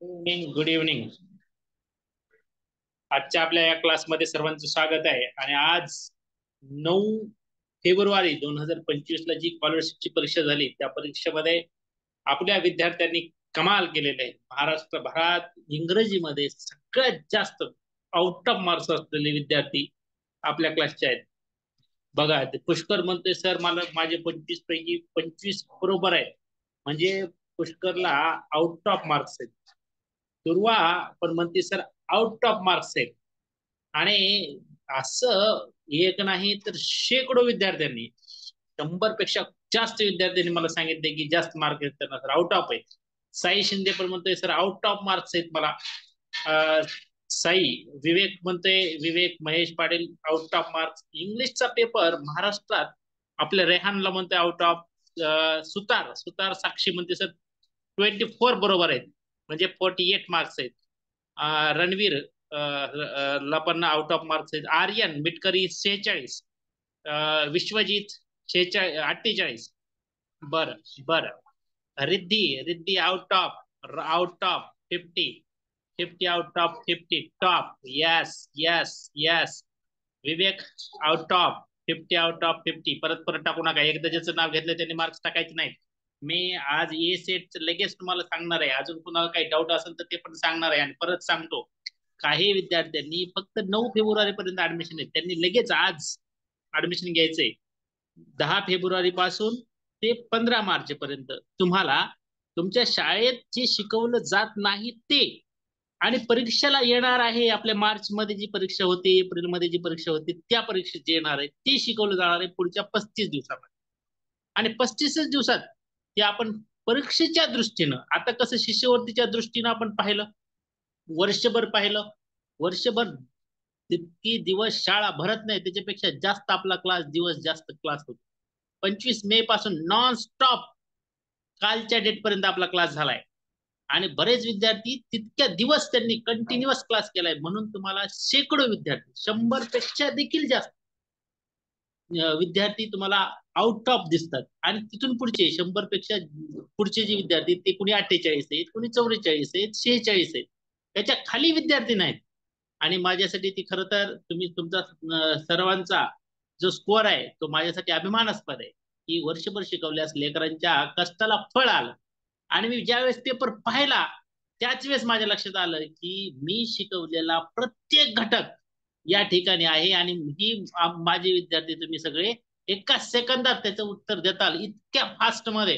Evening, good evening. आजच्या आपल्या या क्लासमध्ये सर्वांचं स्वागत आहे. आणि आज 9 फेब्रुवारी 2025 ला जी स्कॉलरशिपची परीक्षा झाली त्या परीक्षेमध्ये आपल्या विद्यार्थ्यांनी कमाल केलेले आहे. महाराष्ट्रभरात इंग्रजीमध्ये सगळ्यात जास्त आउट ऑफ मार्क्स असलेले विद्यार्थी आपल्या क्लासचे आहेत. बघा, ते पुष्कर म्हणतोय सर मला माझे 25 पैकी 25 बरोबर आहे. म्हणजे पुष्करला आउट ऑफ मार्क्स आहेत. दुर्वा पण म्हणते सर आउट ऑफ मार्क्स आहेत. आणि असं एक नाही तर शेकडो विद्यार्थ्यांनी, 100 पेक्षा जास्त विद्यार्थ्यांनी मला सांगितले की जास्त मार्क आहेत त्यांना, सर आउट ऑफ आहे. साई शिंदे पण म्हणतोय सर आउट ऑफ मार्क्स आहेत मला. अं, साई विवेक म्हणतोय, Vivek Mahesh Patil out of marks. इंग्लिशचा पेपर महाराष्ट्रात आपल्या रेहानला म्हणतोय आउट ऑफ. सुतार सुतार साक्षी म्हणते सर 24 बरोबर आहेत, म्हणजे 48 मार्क्स आहेत. रणवीर ला पण आउट ऑफ मार्क्स आहेत. आर्यन मिटकरी 46, विश्वजित 48. बर बर. Riddhi Riddhi out of 50. 50 out of 50 top. Yes yes yes. Vivek out of 50 out of 50. परत परत टाकू नका, एकदा ज्याचं नाव घेतलं त्यांनी मार्क्स टाकायचे नाहीत. मी आज ए सेट लगेच तुम्हाला सांगणार आहे. अजून कुणाला काही डाऊट असेल तर ते पण सांगणार आहे. आणि परत सांगतो, काही विद्यार्थ्यांनी फक्त 9 फेब्रुवारी पर्यंत ऍडमिशन आहे, त्यांनी लगेच आज ऍडमिशन घ्यायचंय. 10 फेब्रुवारी पासून ते 15 मार्च पर्यंत तुम्हाला तुमच्या शाळेत जे शिकवलं जात नाही ते, आणि परीक्षेला येणार आहे आपल्या मार्च मध्ये जी परीक्षा होते, एप्रिल मध्ये जी परीक्षा होती, त्या परीक्षेत जे येणार आहे ते शिकवलं जाणार आहे पुढच्या 35 दिवसामध्ये. आणि 35 दिवसात ते आपण परीक्षेच्या दृष्टीनं, आता कसं शिष्यवृत्तीच्या दृष्टीनं आपण पाहिलं, वर्षभर पाहिलं, वर्षभर तितकी दिवस शाळा भरत नाही, त्याच्यापेक्षा जास्त आपला क्लास दिवस जास्त क्लास होतो. 25 मे पासून नॉन स्टॉप कालच्या डेट पर्यंत आपला क्लास झालाय. आणि बरेच विद्यार्थी तितक्या दिवस त्यांनी कंटिन्युअस क्लास केलाय, म्हणून तुम्हाला शेकडो विद्यार्थी, 100 पेक्षा देखील जास्त विद्यार्थी तुम्हाला आउट ऑफ दिसतात. आणि तिथून पुढचे 100 पेक्षा पुढचे जे विद्यार्थी, ते कुणी 48 आहेत, कुणी 44 आहेत, 46 आहेत, त्याच्या खाली विद्यार्थी नाहीत. आणि माझ्यासाठी ती खरं तर तुम्ही तुमचा सर्वांचा जो स्कोअर आहे तो माझ्यासाठी अभिमानास्पद आहे, की वर्षभर शिकवल्यास लेकरांच्या कष्टाला फळ आलं. आणि मी ज्यावेळेस पेपर पाहिला त्याच वेळेस माझ्या लक्षात आलं की मी शिकवलेला प्रत्येक घटक या ठिकाणी आहे. आणि ही माझे विद्यार्थी तुम्ही सगळे एका सेकंदात त्याचं उत्तर देताल, इतक्या फास्ट मध्ये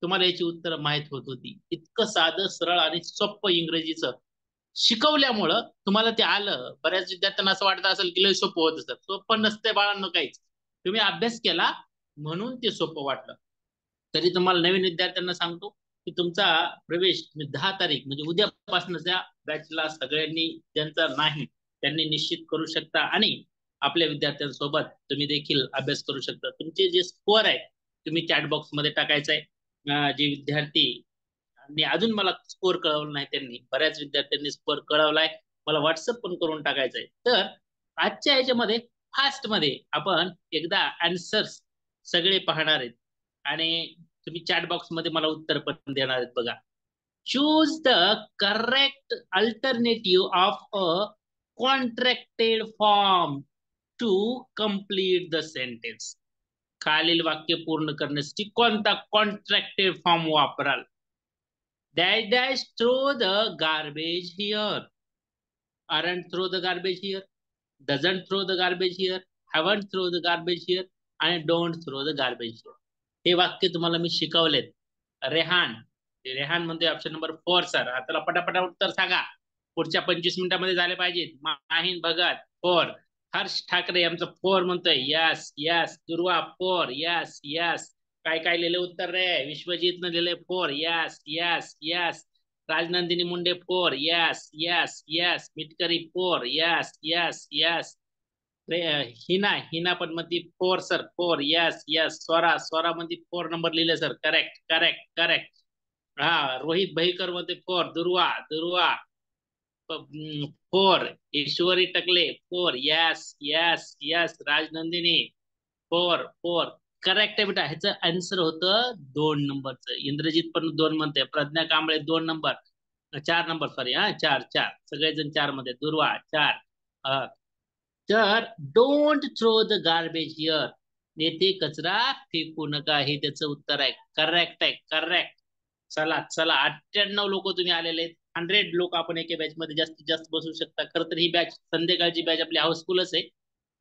तुम्हाला याची उत्तर माहित होत होती. इतकं साधं सरळ आणि सोपं इंग्रजीचं शिकवल्यामुळं तुम्हाला ते आलं. बऱ्याच विद्यार्थ्यांना असं वाटतं असेल की लय सोपं होत असतं. सोपं नसतंय बाळांनो काहीच. तुम्ही अभ्यास केला म्हणून ते सोपं वाटलं. तरी तुम्हाला नवीन विद्यार्थ्यांना सांगतो की तुमचा प्रवेश 10 तारीख म्हणजे उद्यापासूनच्या बॅचला सगळ्यांनी, ज्यांचा नाही त्यांनी निश्चित करू शकता. आणि आपल्या विद्यार्थ्यांसोबत तुम्ही देखील अभ्यास करू शकता. तुमचे जे स्कोअर आहे तुम्ही चॅट बॉक्स मध्ये टाकायचं आहे. जे विद्यार्थी आणि अजून मला स्कोअर कळवलं नाही, त्यांनी, बऱ्याच विद्यार्थ्यांनी स्कोअर कळवलाय, मला व्हॉट्सअप पण करून टाकायचंय. तर आजच्या ह्याच्यामध्ये फास्ट मध्ये आपण एकदा आन्सर्स सगळे पाहणार आहेत. आणि तुम्ही चॅट बॉक्स मध्ये मला उत्तर पण देणार आहेत. बघा, choose the correct alternative of a contracted form to complete the sentence. खालील वाक्य पूर्ण करण्यासाठी कोणता कॉन्ट्रॅक्टेड फॉर्म वापराल? Dash dash throw the garbage here. Aren't throw the garbage here. Doesn't throw the garbage here. Haven't throw the garbage here. आणि don't throw the garbage here. हे वाक्य तुम्हाला मी शिकवलेत. रेहान रेहान म्हणते ऑप्शन नंबर 4 सर. आता पटापटा उत्तर सांगा, पुढच्या 25 मिनिटांमध्ये झाले पाहिजेत. माहीन भगत 4. हर्ष ठाकरे आमचं 4 म्हणतोय. Yes yes. दुर्वा 4. Yes yes. काय काय लिहिले उत्तर रे? विश्वजितनं लिहिले 4. Yes yes yes. Rajnandini Munde 4. Yes yes yes. Mitkari 4. Yes yes yes. Hina Hina पण म्हणते 4 sir. 4. Yes yes. Swara Swara म्हणते 4 नंबर लिहिले सर. Correct correct correct. हा, रोहित भईकर म्हणते 4. Durva Durva 4. Ishwari Takle 4. Yes yes yes. Rajnandini 4 4. Correct आहे बेटा. ह्याचं आन्सर होतं 2 नंबरचं. इंद्रजित पण 2 म्हणते. Pragya Kamble 2 number. 4 number sorry, हा 4 4 सगळेजण 4 मध्ये. दुर्वा 4. तर don't throw the garbage here, येथे कचरा फेकू नका, हे त्याचं उत्तर आहे. करेक्ट आहे, करेक्ट. चला चला, 98 लोक तुम्ही आलेले आहेत. 100 लोक आपण एका बॅच मध्ये जास्तीत जास्त बसू शकता. खरं तर ही बॅच, संध्याकाळची बॅच आपली हाऊसफुलच आहे.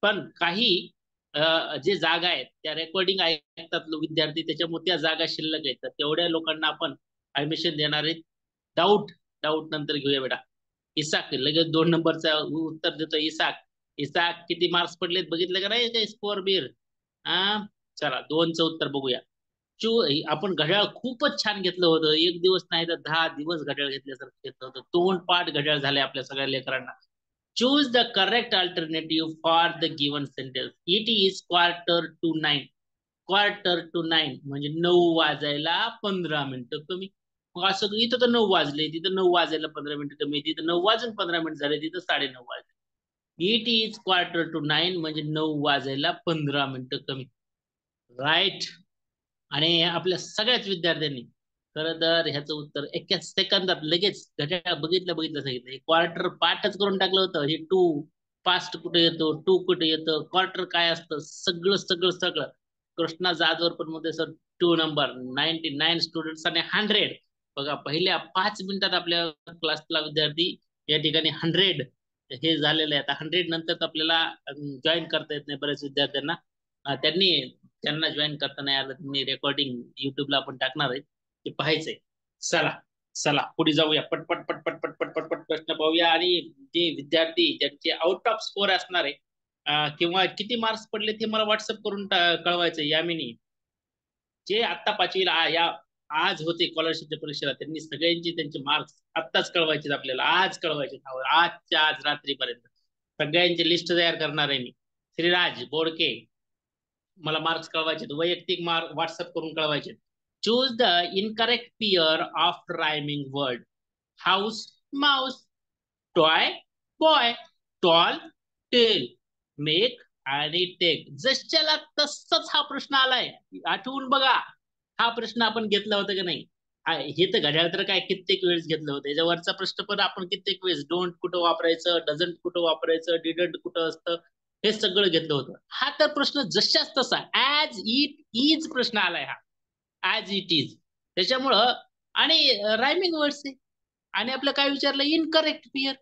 पण काही जे जागा आहेत त्या रेकॉर्डिंग ऐकतात विद्यार्थी, त्याच्यामुळे त्या जागा शिल्लक आहेत. तर तेवढ्या लोकांना आपण ऍडमिशन देणार आहेत. डाऊट डाऊट नंतर घेऊया बेटा. इसाक लगेच 2 नंबरचा उत्तर देतो. इसाक, इसाक किती मार्क्स पडलेत बघितलं का नाही, काही स्कोअर बीर? हा, चला 2चं उत्तर बघूया. चू आपण घड्याळ खूपच छान घेतलं होतं. एक दिवस नाही तर 10 दिवस घड्याळ घेतल्यासारखं घेतलं होतं. 2 पाठ घड्याळ झाले आपल्या सगळ्या लेकरांना. Choose the correct alternative for the given sentence. It is quarter to 9. Quarter to 9 म्हणजे 9 वाजायला 15 मिनिटं कमी. मग असं इथं तर 9 वाजले, तिथं 9 वाजायला 15 मिनिटं कमी, तिथं 9 वाजून 15 मिनिट झाले, तिथं 9:30 वाजले. इट इज क्वार्टर टू 9 म्हणजे 9 वाजायला 15 मिनिटं कमी. राईट. आणि आपल्या सगळ्याच विद्यार्थ्यांनी खरं तर ह्याचं उत्तर एका सेकंदात लगेच घड्याळ बघितलं बघितलं सांगितलं. क्वार्टर पाठच करून टाकलं होतं. हे टू फास्ट कुठे येतो, टू कुठे येतं, क्वार्टर काय असतं, सगळं सगळं सगळं. कृष्णा जाधवर पण मध्ये सर 2 नंबर, 99 स्टुडंट्स आणि 100. बघा, पहिल्या 5 मिनिटात आपल्या क्लासला विद्यार्थी या ठिकाणी 100 हे झालेले आहे. आता 100 नंतर आपल्याला जॉईन करता येत नाही बऱ्याच विद्यार्थ्यांना. त्यांनी त्यांना जॉईन करता नाही आलं, तुम्ही रेकॉर्डिंग युट्यूबला आपण टाकणार आहे, ते पाहायचंय. चला चला पुढे जाऊया. पटपट पटपट पटपट पटपट प्रश्न पाहूया. आणि जे विद्यार्थी ज्यांचे आउट ऑफ स्कोर असणार आहे किंवा किती मार्क्स पडले ते मला व्हॉट्सअप करून कळवायचं. यामिनी जे आत्ता 5वीला या आज होते स्कॉलरशिपच्या परीक्षेला, त्यांनी सगळ्यांची त्यांचे मार्क्स आत्ताच कळवायचे आपल्याला. आज कळवायचे, आजच्या आज रात्रीपर्यंत सगळ्यांची लिस्ट तयार करणार आहे मी. श्रीराज बोडके, मला मार्क्स कळवायचे, वैयक्तिक मार्क व्हॉट्सअप करून कळवायचे. Choose the incorrect pair of rhyming word. House mouse, toy boy, tall tail, make आणि टेक. जशाला तसंच हा प्रश्न आलाय, आठवून बघा. हा प्रश्न आपण घेतला होता का नाही? हे तर घड्याळ तर काय कित्येक वेळेस घेतलं होतं. याच्यावरचा प्रश्न पण आपण कित्येक वेळेस, डोंट कुठं वापरायचं, डझंट कुठं वापरायचं, डिडंट कुठं असतं, हे सगळं घेतलं होतं. हा तर प्रश्न जशाच तसा ऍज इट इज प्रश्न आलाय हा, ऍज इट इज. त्याच्यामुळं आणि रायमिंग वर्ड्स आहे. आणि आपलं काय विचारलं, इनकरेक्ट पियर,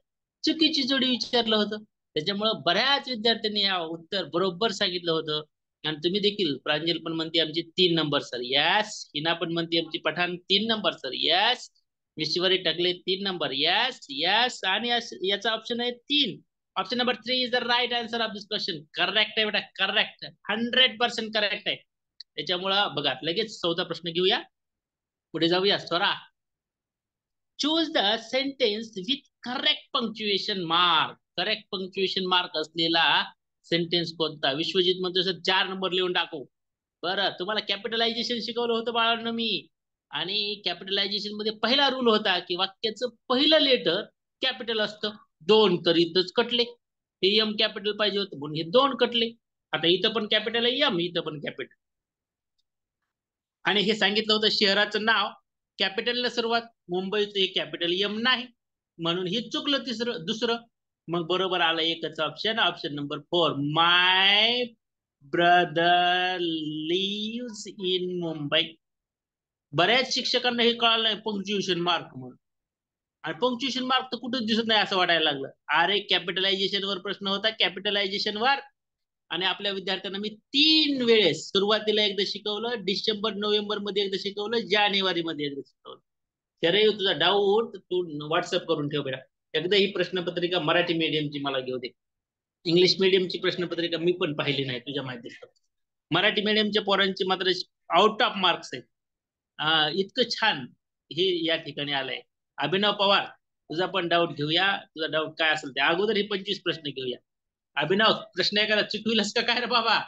चुकीची जोडी विचारलं होतं. त्याच्यामुळं बऱ्याच विद्यार्थ्यांनी या उत्तर बरोबर सांगितलं होतं. आणि तुम्ही देखील, प्रांजल पण म्हणते आमची 3 नंबर सर, यस. हिना पण म्हणते आमची Pathan 3 number sir, yes. Ishwari Takle 3 number, yes yes. आणि याचा ऑप्शन आहे 3. Option number 3 is the right answer of this question. Correct आहे बेटा, करेक्ट, 100% करेक्ट आहे. त्याच्यामुळं बघा, लगेच 14 प्रश्न घेऊया, पुढे जाऊया Swara. Choose the sentence with correct punctuation mark. Correct punctuation mark असलेला सेंटेन्स कोणता? विश्वजित म्हणतो सर 4 नंबर लिहून टाकू. बरं, तुम्हाला कॅपिटलायझेशन शिकवलं होतं बाळांनो मी. आणि कॅपिटलायझेशन मध्ये पहिला रूल होता की वाक्याचं पहिलं लेटर कॅपिटल असतं. 2 तर इथंच कटले. हे एम कॅपिटल पाहिजे होतं म्हणून हे 2 कटले. आता इथं पण कॅपिटल आहे एम, इथं पण कॅपिटल. आणि हे सांगितलं होतं शहराचं नाव कॅपिटलला सुरुवात, मुंबईचं हे कॅपिटल एम नाही, म्हणून हे चुकलं. दुसरं मग बरोबर आलं एकच option, option number 4. My brother lives in Mumbai. बऱ्याच शिक्षकांना हे कळालं नाही पंक्च्युएशन मार्क म्हणून. आणि पंक्च्युएशन मार्क तर कुठंच दिसत नाही असं वाटायला लागलं. अरे कॅपिटलायझेशन वर प्रश्न होता, कॅपिटलायझेशन वर. आणि आपल्या विद्यार्थ्यांना मी 3 वेळेस, सुरुवातीला एकदा शिकवलं, डिसेंबर नोव्हेंबर मध्ये एकदा शिकवलं, जानेवारी मध्ये एकदा शिकवलं. तरी तुझा डाऊट तू व्हॉट्सअप करून ठेव बेटा. एकदा ही प्रश्नपत्रिका मराठी मीडियमची मला घेऊ दे. इंग्लिश मीडियमची प्रश्नपत्रिका मी पण पाहिली नाही तुझ्या माहितीचं. मराठी मीडियमच्या पोरांची मात्र आउट ऑफ मार्क्स आहेत. इतकं छान हे या ठिकाणी आलंय. अभिनव पवार, तुझा पण डाऊट घेऊया. तुझा डाऊट काय असेल ते अगोदर हे 25 प्रश्न घेऊया. अभिनव, प्रश्न एखादा चुकविलास का काय रे बाबा?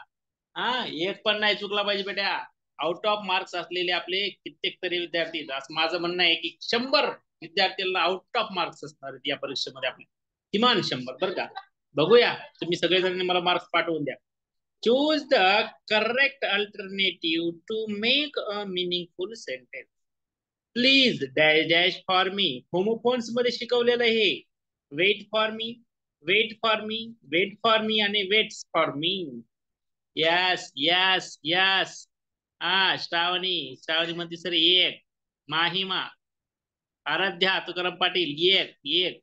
एक पण नाही चुकला पाहिजे बेटा. आउट ऑफ मार्क्स असलेले आपले कित्येक तरी विद्यार्थी आहेत. असं माझं म्हणणं आहे की 100 विद्यार्थ्यांना आउट ऑफ मार्क्स असणार आहेत या परीक्षेमध्ये आपल्या, किमान 100 बरं का. बघूया, तुम्ही सगळेजण मला मार्क्स पाठवून द्या. Choose the correct alternative to make a meaningful sentence. Please dash dash for me. Homophones मध्ये शिकवलेलं हे. Wait for me, wait for me, wait for me आणि waits for me. Yes yes yes. हा श्रावणी, श्रावणी म्हणते sir एक. माहिमा, आराध्या तुकाराम पाटील एक एक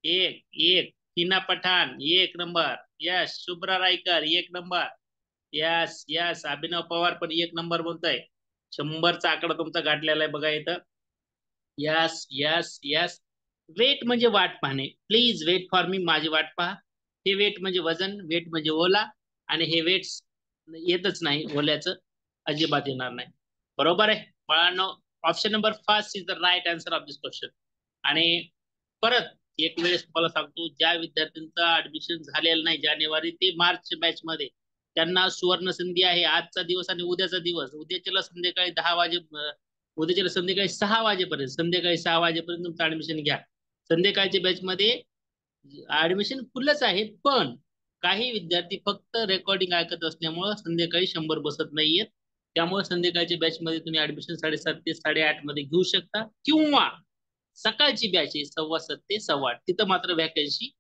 एक एक. हिना पठाण एक नंबर. यस. शुभ्रा रायकर एक number. Yes yes. Abhinav Pawar पण एक नंबर बोलतोय. 100चा आकडा तुमचा गाठलेला आहे बघा इथं. Yes yes yes. वेट म्हणजे वाट पाहणे. प्लीज वेट फॉर मी, माझी वाट पहा. हे वेट म्हणजे वजन, वेट म्हणजे ओला, आणि हे वेट्स येतच नाही, ओल्याचं अजिबात येणार नाही. बरोबर आहे बाळांनो. Option number first is the right answer of this question. आणि परत एक वेळेस तुम्हाला सांगतो, ज्या विद्यार्थ्यांचं ऍडमिशन झालेलं नाही जानेवारी ते मार्च बॅच मध्ये, त्यांना सुवर्ण संधी आहे. आजचा दिवस आणि उद्याचा दिवस. उद्याच्याला संध्याकाळी 10 वाजे, उद्याच्याला संध्याकाळी 6 वाजेपर्यंत, संध्याकाळी 6 वाजेपर्यंत तुमचं ऍडमिशन घ्या. संध्याकाळच्या बॅच मध्ये ऍडमिशन फुलच आहे, पण काही विद्यार्थी फक्त रेकॉर्डिंग ऐकत असल्यामुळे संध्याकाळी 100 बसत नाहीयेत. त्यामुळे संध्याकाळच्या बॅच मध्ये तुम्ही ऍडमिशन 7:30 ते 8:30 मध्ये घेऊ शकता, किंवा सकाळची बॅच आहे 7:15 ते 8:15, तिथं मात्र व्हॅकन्सी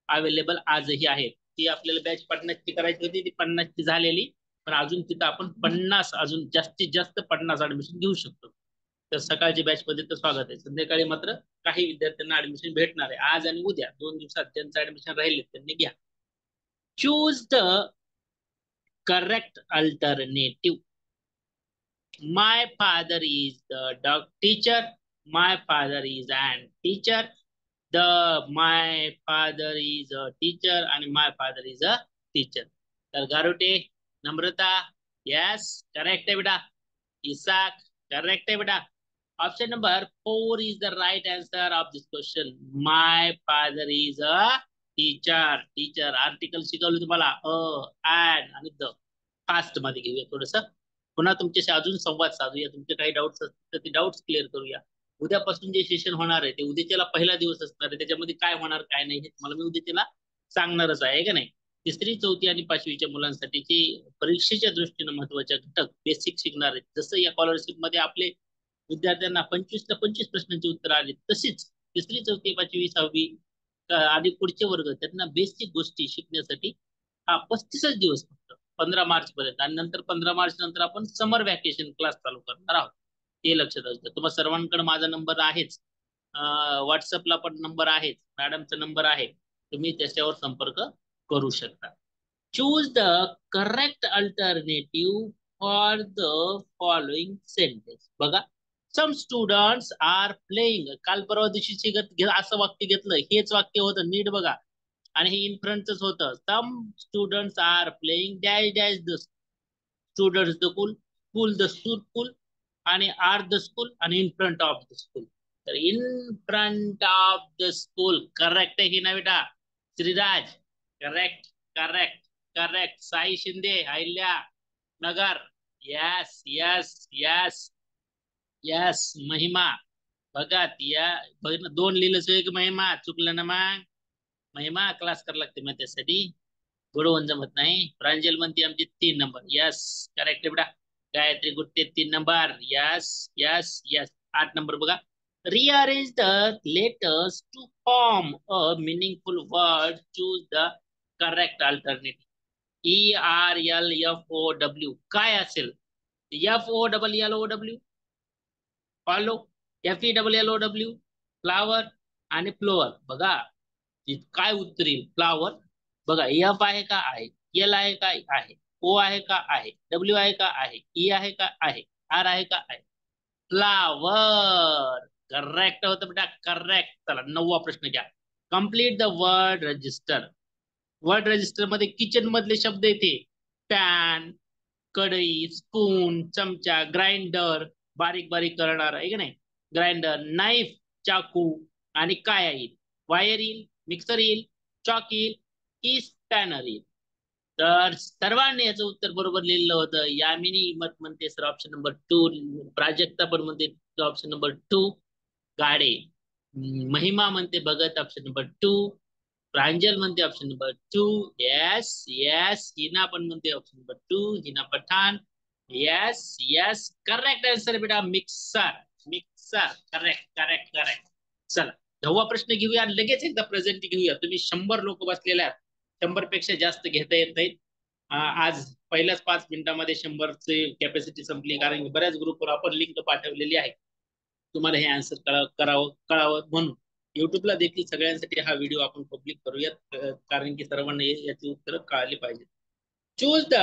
अवेलेबल आजही आहेत. ती आपल्याला बॅच 50ची करायची होती, ती 50ची झालेली, पण अजून तिथं आपण 50, अजून जास्तीत जास्त 50 ऍडमिशन घेऊ शकतो. तर सकाळची बॅच मध्ये तर स्वागत आहे. संध्याकाळी मात्र काही विद्यार्थ्यांना ऍडमिशन भेटणार आहे. आज आणि उद्या 2 दिवसात ज्यांचं ऍडमिशन राहिले त्यांनी घ्या. Choose the correct alternative. My father is the dog teacher. My father is an teacher. My father is a teacher and my father is a teacher. तर गारुटे, नम्रता, yes, correct है बेटा. Isaac, correct है बेटा. Option number 4 is the right answer of this question. My father is a teacher. Teacher article शिकवलं तुम्हाला and आणि the. Fast मध्ये घेऊया थोडस. पुन्हा तुमच्याशी अजून संवाद साधूया. तुमचे काही डाऊट्स असतील तर ते डाऊट्स क्लिअर करूया. उद्यापासून जे सेशन होणार आहे ते उद्याच्याला पहिला दिवस असणार आहे. त्याच्यामध्ये काय होणार काय नाही हे तुम्हाला मी उद्याच्याला सांगणारच आहे का नाही. तिसरी, चौथी आणि 5वीच्या मुलांसाठीची परीक्षेच्या दृष्टीने महत्वाचे घटक बेसिक शिकणार आहेत. जसं या स्कॉलरशिप मध्ये आपले विद्यार्थ्यांना 25 ते 25 प्रश्नांची उत्तर आली, तशीच तिसरी, चौथी, 5वी, 6वी आणि पुढचे वर्ग त्यांना बेसिक गोष्टी शिकण्यासाठी हा 35 दिवस फक्त 15 मार्च पर्यंत, आणि नंतर 15 मार्च नंतर आपण समर व्हॅकेशन क्लास चालू करणार आहोत. हे लक्षात असतं. तुम्हाला सर्वांकडे माझा नंबर आहेच, व्हॉट्सअपला पण नंबर आहेच, मॅडमचा नंबर आहे, तुम्ही त्याच्यावर संपर्क करू शकता. Choose the correct alternative for the following sentence. बघा, सम स्टुडंट्स आर प्लेइंग. काल परवा दिवशी असं वाक्य घेतलं, हेच वाक्य होतं, नीट बघा, आणि हे इन फ्रंटच होतं. Some students are playing dash dash the students the school, school the school, आणि आर द स्कूल, आणि in front of the school. तर in front of the school correct आहे की ना बेटा. Shriraj correct correct correct. Sai Shinde, Ahilya Nagar, yes yes yes yes. Mahima Bhagat, या बघ ना, 2 लिहिलं की महिमा चुकलं ना मग. महिमा क्लास करायला लागते मग त्यासाठी, बुडवून जमत नाही. प्रांजल म्हणते आमची 3 नंबर. यस करेक्ट बेटा. Gayatri Gutte 3 number. Yes yes yes. 8 number बघा. Rearrange the letters to form a meaningful word. Choose the correct alternative. ERLFOW काय असेल? FOLLOW, follow. FELLOW फ्लावर, आणि फ्लोअर. बघा काय उत्तर येईल. फ्लावर बघा, एफ आहे का आहे, एल आहे का आहे, ओ आहे का आहे, डब्ल्यू आहे का आहे, ई आहे का आहे, आर आहे का आहे. फ्लावर करेक्ट होतं बेटा, करेक्ट. चला 9वा प्रश्न घ्या. Complete the word register. Word register मध्ये किचन मधले शब्द येते. पॅन, कढई, स्पून, चमचा, ग्राइंडर, बारीक बारीक करणार आहे का नाही, ग्राइंडर, नाईफ, चाकू, आणि काय येईल, वायर येईल, मिक्सर येईल, चॉक येईल, की स्पॅनर येईल. तर सर्वांनी याचं उत्तर बरोबर लिहिलं होतं. यामिनी मत म्हणते सर ऑप्शन नंबर 2. प्राजक्ता पण म्हणते ऑप्शन नंबर 2. गाडे, महिमा म्हणते भगत ऑप्शन नंबर 2. प्रांजल म्हणते option number 2. Yes yes. Hina पण म्हणते option number 2. Hina Pathan, yes yes. Correct answer बेटा mixer. Sir correct correct correct. चला 10वा प्रश्न घेऊया आणि लगेच एकदा प्रेझेंट घेऊया. तुम्ही 100 लोक बसलेले आहात, 100 पेक्षा जास्त घेता येत नाहीत. आज पहिल्याच 5 मिनिटांमध्ये 100ची कॅपॅसिटी संपली, कारण बऱ्याच ग्रुपवर आपण लिंक पाठवलेली आहे. तुम्हाला हे आन्सर कळावं म्हणून युट्यूबला देखील सगळ्यांसाठी हा व्हिडिओ आपण पब्लिक करूयात, कारण की सर्वांना याची उत्तरं कळाली पाहिजे. Choose the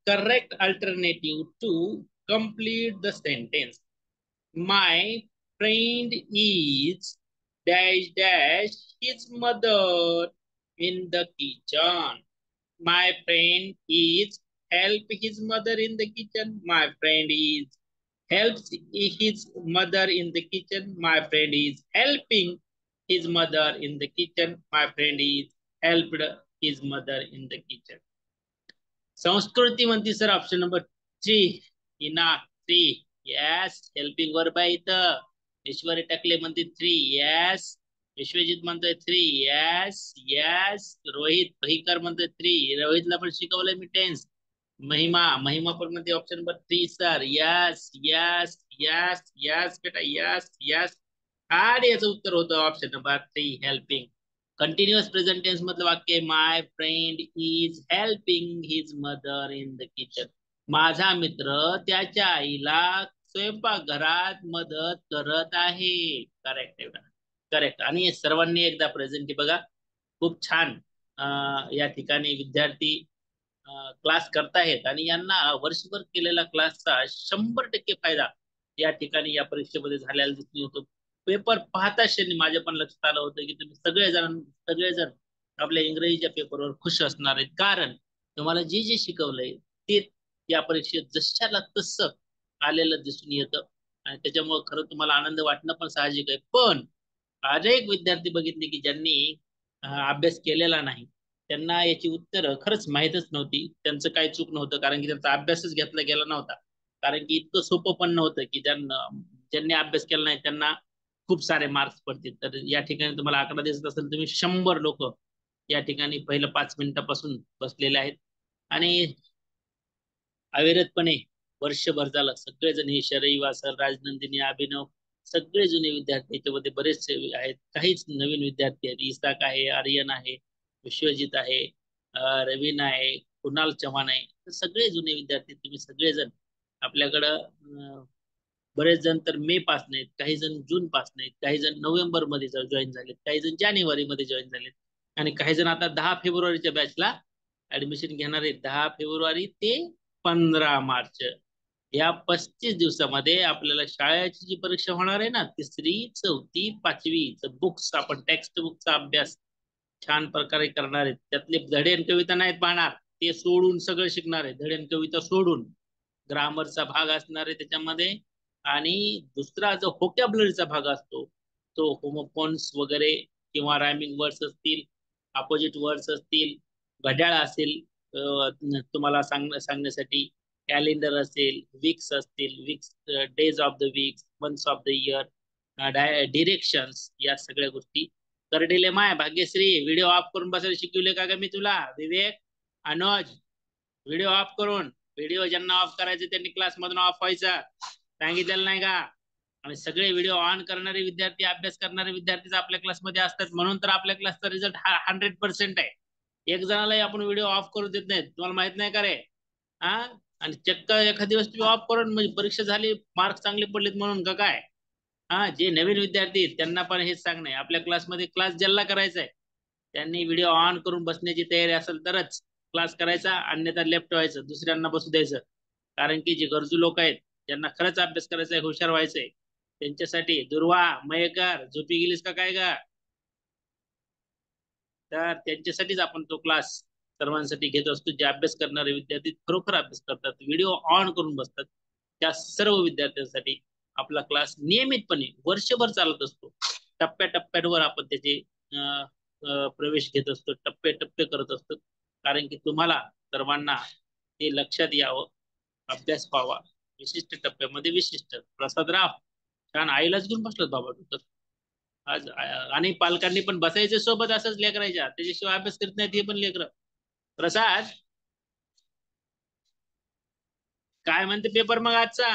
correct alternative to complete the sentence. My friend is dash dash his mother in the kitchen. My friend is help his mother in the kitchen. My friend is helps his mother in the kitchen. My friend is helping his mother in the kitchen. My friend is helped his mother in the kitchen. संस्कृती म्हणती sir option number 3. इना 3. Yes. Helping verb आहे इथं. ईश्वरी टकले म्हणते 3. Yes. Vishwajit म्हणतोय 3. Yes yes. Rohit भईकर म्हणतोय 3. रोहितला पण शिकवलंय मी टेन्स. महिमा पण म्हणते option number 3 sir. Yes yes yes yes बेटा यस यस. आणि याचं उत्तर होतं option number 3 helping. Continuous present tense मधलं वाक्य my friend is helping his mother in the kitchen. माझा मित्र त्याच्या आईला स्वयंपाकघरात मदत करत आहे. करेक्ट आहे, करेक्ट. आणि सर्वांनी एकदा प्रेझेंट बघा, खूप छान. या ठिकाणी विद्यार्थी क्लास करतायत आणि यांना वर्षभर केलेला क्लासचा 100% फायदा या ठिकाणी या परीक्षेमध्ये झालेला दिसून येतो. पेपर पाहता क्षणी माझ्या पण लक्षात आलं होतं की तुम्ही सगळेजण आपल्या इंग्रजीच्या पेपरवर खुश असणार आहेत, कारण तुम्हाला जे जे शिकवलंय ते या परीक्षेत जशाला तसं आलेलं दिसून येतं. आणि त्याच्यामुळे खरं तुम्हाला आनंद वाटणं पण साहजिक आहे. पण अनेक विद्यार्थी बघितले की ज्यांनी अभ्यास केलेला नाही, त्यांना याची उत्तरं खरंच माहीतच नव्हती. त्यांचं काही चूक नव्हतं, कारण की त्यांचा अभ्यासच घेतला गेला नव्हता. कारण की इतकं सोपं पण नव्हतं की ज्यांनी अभ्यास केला नाही त्यांना खूप सारे मार्क्स पडतील. तर या ठिकाणी तुम्हाला आकडा दिसत असेल, तुम्ही 100 लोक या ठिकाणी पहिलं 5 मिनिटापासून बसलेले आहेत आणि अविरतपणे वर्षभर झालं सगळेजण, हे शरई वासल, राजनंदिनी, अभिनव, सगळे जुने विद्यार्थी याच्यामध्ये बरेचसे आहेत. काहीच नवीन विद्यार्थी आहेत. इसाक आहे, आर्यन आहे, विश्वजित आहे, रवीन आहे, कुणाल चव्हाण आहे. तर सगळे जुने विद्यार्थी तुम्ही सगळेजण आपल्याकडं बरेच जण तर मे पास नाहीत, काही जण जून पास नाहीत, काही जण नोव्हेंबर मध्ये जॉईन झालेत, काही जण जानेवारी मध्ये जॉईन झालेत आणि काही जण आता 10 फेब्रुवारीच्या बॅचला ऍडमिशन घेणार आहेत. 10 फेब्रुवारी ते 15 मार्च या 35 दिवसामध्ये आपल्याला शाळेची जी परीक्षा होणार आहे ना, 3री, 4थी, 5वीच बुक्स, आपण टेक्स्ट बुकचा अभ्यास छान प्रकारे करणार आहेत. त्यातले धडे आणि कविता नाहीत पाहणार, ते सोडून सगळं शिकणार आहे. धडे आणि कविता सोडून ग्रामरचा भाग असणार आहे त्याच्यामध्ये. आणि दुसरा जो व्होकॅब्युलरीचा भाग असतो, तो होमोफोन्स वगैरे किंवा रायमिंग वर्ड्स असतील, अपोजिट वर्ड्स असतील, घड्याळ असेल तुम्हाला सांगण्यासाठी, कॅलेंडर असेल, वीक्स असतील, weeks, days of the weeks, months of the year, directions, या सगळ्या गोष्टी करडेले. माय भाग्यश्री, व्हिडिओ ऑफ करून बसायला शिकवले का मी तुला? विवेक, अनुज, व्हिडिओ ऑफ करून, व्हिडिओ ज्यांना ऑफ करायचे त्यांनी क्लास मधून ऑफ व्हायचा, सांगितलेलं नाही का? आणि सगळे व्हिडिओ ऑन करणारे विद्यार्थी, अभ्यास करणारे विद्यार्थीच आपल्या क्लासमध्ये असतात, म्हणून तर आपल्या क्लासचा रिझल्ट हा 100% आहे. एक जणालाही आपण व्हिडिओ ऑफ करू देत नाहीत, तुम्हाला माहित नाही का रे? हा. आणि चक्क एखाद दिवस तुम्ही ऑफ करून म्हणजे परीक्षा झाली, मार्क चांगले पडलेत म्हणून का काय? हा. जे नवीन विद्यार्थी आहेत त्यांना पण हेच सांगणे, आपल्या क्लासमध्ये क्लास ज्यांना करायचा आहे त्यांनी व्हिडिओ ऑन करून बसण्याची तयारी असेल तरच क्लास करायचा, अन्यथा लेफ्ट व्हायचं, दुसऱ्यांना बसू द्यायचं. कारण की जे गरजू लोक आहेत, ज्यांना खरंच अभ्यास करायचा आहे, हुशार व्हायचंय, त्यांच्यासाठी दुर्वा, मयेकर, झोपी गेलीस का काय का? तर त्यांच्यासाठीच आपण तो क्लास सर्वांसाठी घेत असतो. जे अभ्यास करणारे विद्यार्थी खरोखर अभ्यास करतात, व्हिडिओ ऑन करून बसतात, त्या सर्व विद्यार्थ्यांसाठी आपला क्लास नियमितपणे वर्षभर चालत असतो. टप्प्याटप्प्यावर आपण त्याचे प्रवेश घेत असतो, टप्पे टप्पे करत असतो, कारण की तुम्हाला सर्वांना ते लक्षात यावं, अभ्यास व्हावा. विशिष्ट टप्प्यामध्ये विशिष्ट. प्रसादराव, छान आईलाच घेऊन बसलो बाबा तू तर आज. आणि पालकांनी पण बसायचे सोबत असंच लेकरायच्या, त्याच्याशिवाय अभ्यास करत नाही ते पण लेकर. प्रसाद, काय म्हणते पेपर मग आजचा?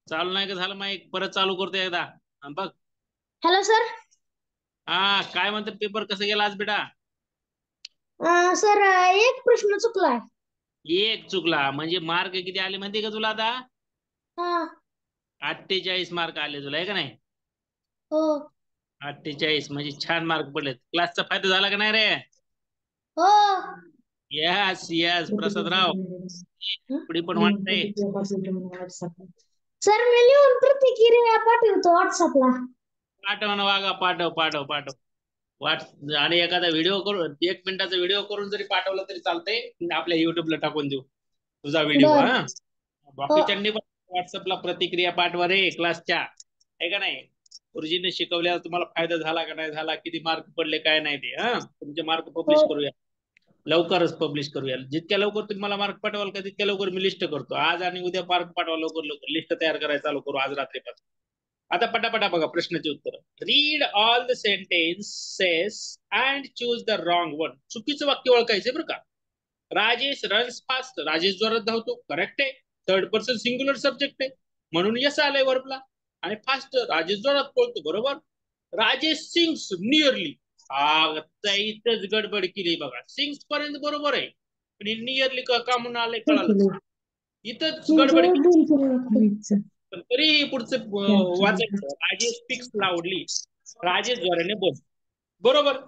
चालू नाही का झालं माईक? परत चालू करतो एकदा. बघ. Hello sir. काय म्हणतात, पेपर कसं गेला आज बेटा? सर एक प्रश्न चुकलाय. एक चुकला म्हणजे मार्क किती आले माहिती का तुला आता? हा. 48 मार्क आले तुला, आहे का नाही? हो 48 म्हणजे छान मार्क पडलेत. क्लासचा फायदा झाला का नाही रे? हो. यस यस प्रसादराव, पुढे पण वाटतंय. सर मी लिहून प्रतिक्रिया पाठवतो व्हॉट्सअपला. पाठव ना वागा, पाठव पाठव पाठव. वाट आणि एखादा व्हिडिओ करून, 1 मिनिटाचा व्हिडिओ करून जरी पाठवलं तरी चालतंय, आपल्या युट्यूबला टाकून देऊ तुझा व्हिडिओ. बर. हा, हो बाकीच्यांनी पण व्हॉट्सअपला प्रतिक्रिया पाठवा रे क्लासच्या, आहे का नाही? गुरुजीने शिकवल्यावर तुम्हाला फायदा झाला का नाही झाला, किती मार्क पडले काय नाही ते. हा, तुमचे मार्क हो पब्लिश करूया, लवकरच पब्लिश करूया. जितक्या लवकर तुम्ही मला मार्क पाठवाल का तितक्या लवकर मी लिस्ट करतो. आज आणि उद्या मार्क पाठवा लवकर लवकर, लिस्ट तयार करायला चालू करू आज रात्रीपासून. आता पटापटा बघा प्रश्नाची उत्तर. Read all the sentences and choose the wrong one. चुकीचं वाक्य ओळखायचंय बरं का. राजेश रन्स फास्ट, राजेश जोरात धावतो, करेक्ट आहे. थर्ड पर्सन सिंग्युलर सब्जेक्ट आहे म्हणून यस आलंय वर्बला. आणि फास्ट, राजेश जोरात पळतो, बरोबर. राजेश सिंग्स नियरली, आता इथंच गडबड केली बघा. सिंग्स पर्यंत बरोबर आहे, पण नियरली का म्हणून आलंय कळालं. इथंच गडबड केली, पण तरी पुढचं वाचायचं. राजेश स्पीक्स लाऊडली, राजेश जोराने बोल, बरोबर.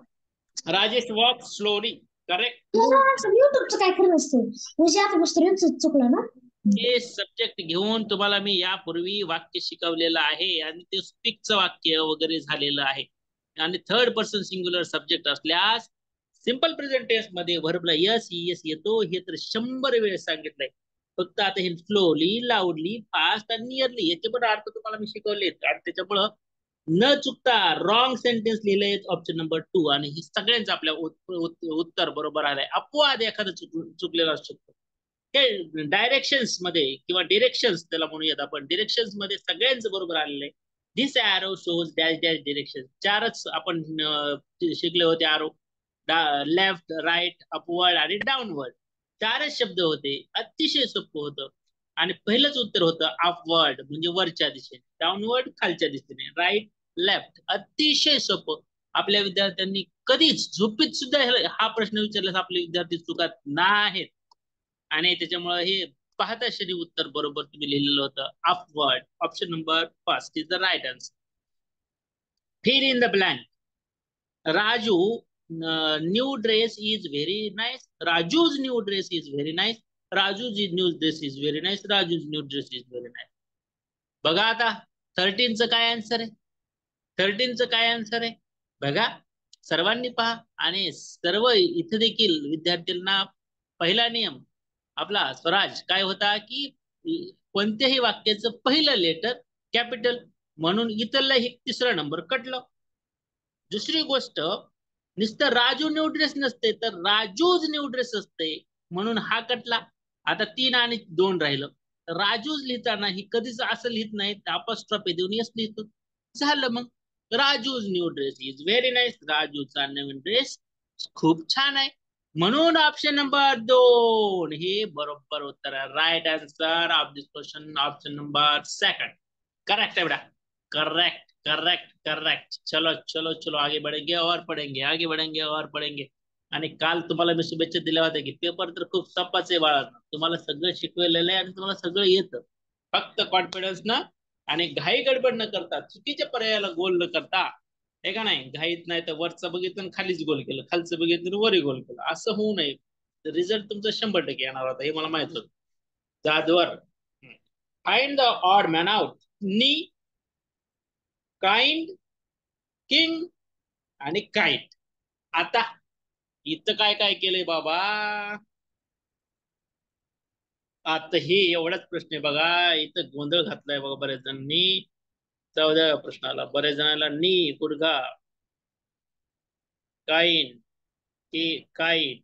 Rajesh walk slowly, correct. युट्यूबचं काय खरं असतं म्हणजे आता गोष्ट चुकलं ना. हे सब्जेक्ट घेऊन तुम्हाला मी यापूर्वी वाक्य शिकवलेलं आहे आणि ते स्पीकचं वाक्य वगैरे झालेलं आहे. आणि थर्ड पर्सन सिंग्युलर सब्जेक्ट असल्यास सिंपल प्रेझेंट टेन्स मध्ये व्हर्बला यस यस येतो, हे तर 100 वेळेस सांगितलंय. फक्त आता हे स्लोली, लाऊडली, फास्ट आणि नियरली याचे पण अर्थ तुम्हाला मी शिकवले आणि त्याच्यामुळं न चुकता रॉंग सेंटेन्स लिहिलंय ऑप्शन नंबर 2. आणि हे सगळ्यांचं आपल्या उत्तर बरोबर आलंय. अपवाद एखादं चुकलेलं असू शकतो. हे डायरेक्शन्स मध्ये किंवा डिरेक्शन्स त्याला म्हणूयात आपण, डिरेक्शन्स मध्ये सगळ्यांचं बरोबर आलेलं आहे. This arrow shows dash dash direction. 4च आपण शिकले होते आरो. लेफ्ट, राईट, अपवर्ड आणि डाऊनवर्ड. 4च शब्द होते, अतिशय सोपं होतं. आणि पहिलंच उत्तर होतं अपवर्ड म्हणजे वरच्या दिशेने, डाऊनवर्ड खालच्या दिशेने, राईट लेफ्ट. अतिशय सोपं. आपल्या विद्यार्थ्यांनी कधीच झोपीत सुद्धा हा प्रश्न विचारल्यास आपले विद्यार्थी चुकत नाहीत. आणि त्याच्यामुळे हे पाहता क्षणी उत्तर बरोबर तुम्ही लिहिलेलं होतं upward. Option number first is the right answer. Fill in the blank. Raju new dress is very nice, Raju's new dress is very nice, Raju's new dress is very nice, Raju's new dress is very nice. बघा आता 13चं काय answer आहे? 13चं काय answer आहे बघा, सर्वांनी पहा. आणि सर्व इथे देखील विद्यार्थ्यांना पहिला नियम आपला स्वराज काय होता की कोणत्याही वाक्याचं पहिलं लेटर कॅपिटल, म्हणून इथला हे 3रा नंबर कटलं. दुसरी गोष्ट, नुसतं राजू न्यू ड्रेस नसते तर राजूज न्यू ड्रेस असते, म्हणून हा कटला. आता 3 आणि 2 राहिलं. राजूज लिहिताना ही कधीच असं लिहित नाही, अपॉस्ट्रॉफी देऊन यस लिहितो. झालं मग. Raju's new dress is very nice, राजूचा नवीन ड्रेस खूप छान आहे. म्हणून ऑप्शन नंबर 2 हे बरोबर उत्तर आहे. Right answer of this question option number 2. Correct है बेटा, करेक्ट करेक्ट करेक्ट. चलो चलो चलो आगे बढ़ेंगे और पढ़ेंगे, आगे बढ़ेंगे और पढ़ेंगे. आणि काल तुम्हाला मी शुभेच्छा दिल्या होत्या की पेपर तर खूप सोपाच आहे बाळा, तुम्हाला सगळं शिकवलेलं आहे आणि तुम्हाला सगळं येतं. फक्त कॉन्फिडन्स ना आणि घाई गडबड न करता, चुकीच्या पर्यायाला गोल न करता, हे का नाही. घाईत नाही तर वरचं बघितलं खालीच गोल केलं, खालचं बघितलं वरही गोल केलं, असं होऊ नये. रिझल्ट तुमचा 100% येणार होता हे मला माहित होतं. Jadhavar. Find the odd man out. नी, काइंड, किंग आणि काइट. आता इथं काय काय केलंय बाबा, आता हे एवढाच प्रश्न आहे बघा. इथं गोंधळ घातलाय बघा बऱ्याच जणांनी. 14व्या प्रश्नाला बऱ्याच जणांना नी गुडघा, काइन, की काइट,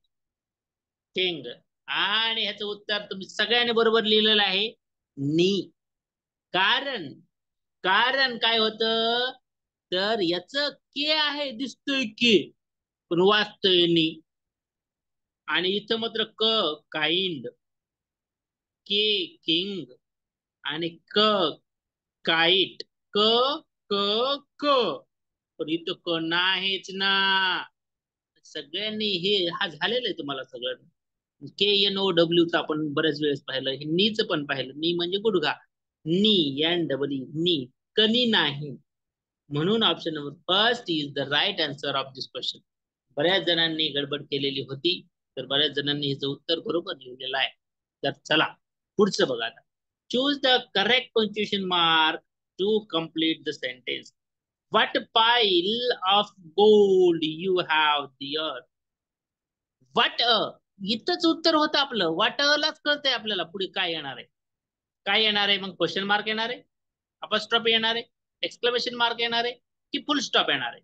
किंग. आणि ह्याचं उत्तर तुम्ही सगळ्यांनी बरोबर लिहिलेलं आहे, नी. कारण कारण काय होतं, तर याच के आहे, दिसतोय के पण वाचतोय नी. आणि इथं मात्र काइंड, के किंग आणि काईट, क क क, पण इथं क नाहीच ना. सगळ्यांनी हे हा झालेलं आहे तुम्हाला सगळं. KNOW चं आपण बऱ्याच वेळेस पाहिलं, हे नीच पण पाहिलं. नी म्हणजे गुडघा, नी NEE नी, कनी नाही. म्हणून option number first is the right answer of this question. बऱ्याच जणांनी गडबड केलेली होती, तर बऱ्याच जणांनी हिचं उत्तर बरोबर लिहिलेलं आहे. तर चला पुढचं बघा आता. Choose the correct punctuation mark to complete the sentence. What pile of gold you have there? What a, इथंच उत्तर होतं आपलं. वाट लाच कळतंय आपल्याला पुढे काय येणार आहे. काय येणार आहे मग? क्वेश्चन मार्क येणार आहे, अपॉस्ट्रॉफ येणार आहे, एक्सक्लेमेशन मार्क येणार आहे, की फुल स्टॉप येणार आहे?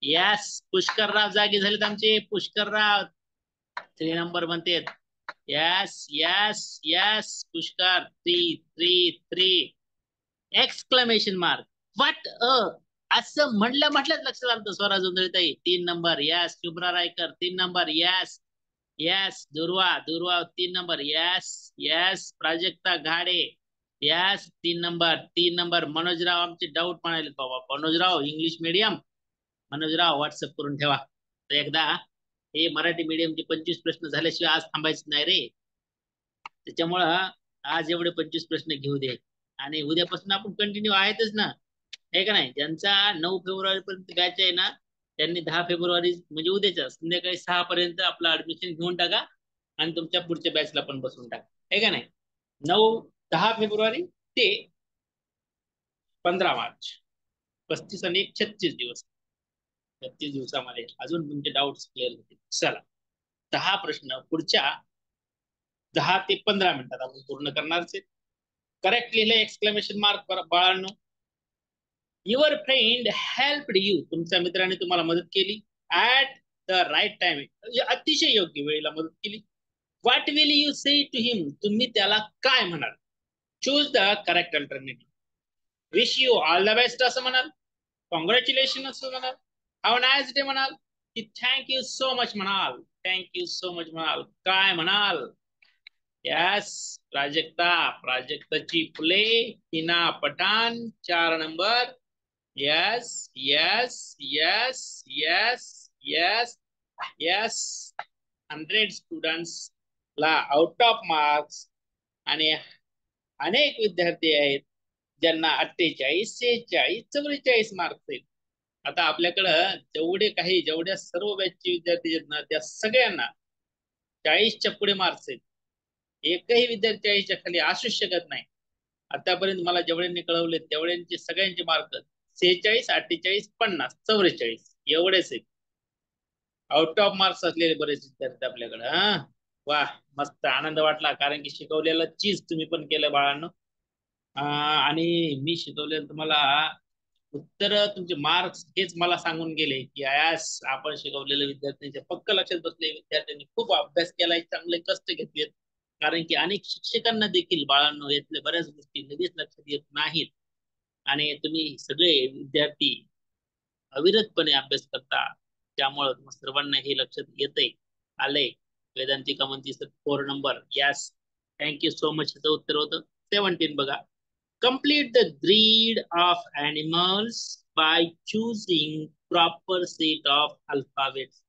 यस, पुष्करराव जागे झालेत आमचे. पुष्करराव 3 नंबर म्हणते. Yes yes yes, Pushkar 3 exclamation mark. What a, असं म्हटलंच लक्षात आलं स्वरा जोंधळीताई. 3 number. Yes, Shubhra Raikar 3 number. Yes yes, Durva 3 number. Yes yes, Prajakta Ghade. Yes 3 number. मनोजराव आमचे डाऊट म्हणाले बाबा. मनोजराव इंग्लिश मीडियम. मनोजराव व्हॉट्सअप करून ठेवा तर एकदा. हे मराठी मीडियमचे 25 प्रश्न झाल्याशिवाय आज थांबायचं नाही रे. त्याच्यामुळं आज एवढे 25 प्रश्न घेऊ दे, आणि उद्यापासून आपण कंटिन्यू आहेतच ना, आहे का नाही? ज्यांचा 9 फेब्रुवारी पर्यंत बॅच आहे ना, त्यांनी 10 फेब्रुवारी म्हणजे उद्याच्या संध्याकाळी 6 पर्यंत आपलं ऍडमिशन घेऊन टाका आणि तुमच्या पुढच्या बॅचला पण बसवून टाका, आहे का नाही? 10 फेब्रुवारी ते 15 मार्च, 35 आणि 36 दिवस. 36 दिवसामध्ये अजून तुमचे डाऊट क्लिअर होतील. चला 10 प्रश्न पुढच्या 10 ते 15 मिनिटात आपण पूर्ण करणारच आहे. करेक्ट लिहिलं एक्सक्लेमेशन मार्क बाळांनो. युअर फ्रेंड हेल्प्ड यू, तुमच्या मित्राने तुम्हाला मदत केली. ऍट द राईट टाइम, म्हणजे अतिशय योग्य वेळेला मदत केली. What will you say to him, तुम्ही त्याला काय म्हणाल? Choose the correct alternative. Wish you all the best असं म्हणाल, कॉंग्रॅच्युलेशन असं म्हणाल, हॅव नाईस डे म्हणाल, की थँक्यू सो मच म्हणाल? थँक्यू सो मच म्हणाल, काय म्हणाल? यस, प्राजक्ताची फुले, Hina Pathan 4 number. Yes yes yes yes yes yes. 100 students ला आउट ऑफ मार्क्स, आणि अनेक विद्यार्थी आहेत ज्यांना 48, 46, 44 मार्क्स आहेत. आता आपल्याकडं जेवढ्या सर्व बॅचचे विद्यार्थी आहेत ना, त्या सगळ्यांना 40च्या पुढे मार्क्स आहेत. एकही विद्यार्थी 40च्या खाली असू शकत नाही. आतापर्यंत मला जेवढ्यांनी कळवले तेवढ्यांचे सगळ्यांचे मार्क 46, 48, 50, 44 एवढेच आहेत. आउट ऑफ मार्क्स असलेले बरेच विद्यार्थी आपल्याकडे. हा वा, मस्त आनंद वाटला, कारण की शिकवलेलं चीज तुम्ही पण केलं बाळांनो. आणि मी शिकवलेलं तुम्हाला उत्तर, तुमचे मार्क्स हेच मला सांगून गेले की आयास आपण शिकवलेल्या विद्यार्थ्यांच्या पक्क लक्षात बसले. विद्यार्थ्यांनी खूप अभ्यास केलाय, चांगले कष्ट घेतलेत. कारण की अनेक शिक्षकांना देखील बाळांनो यातल्या बऱ्याच गोष्टी लगेच लक्षात येत नाहीत, आणि तुम्ही सगळे विद्यार्थी अविरतपणे अभ्यास करता, त्यामुळं सर्वांना हे लक्षात येतंय, आलंय. वेदांतिका म्हणती 4 number. Yes, thank you so much. याचं उत्तर होतं 17. बघा. Complete the breed of animals by choosing proper set of alphabets.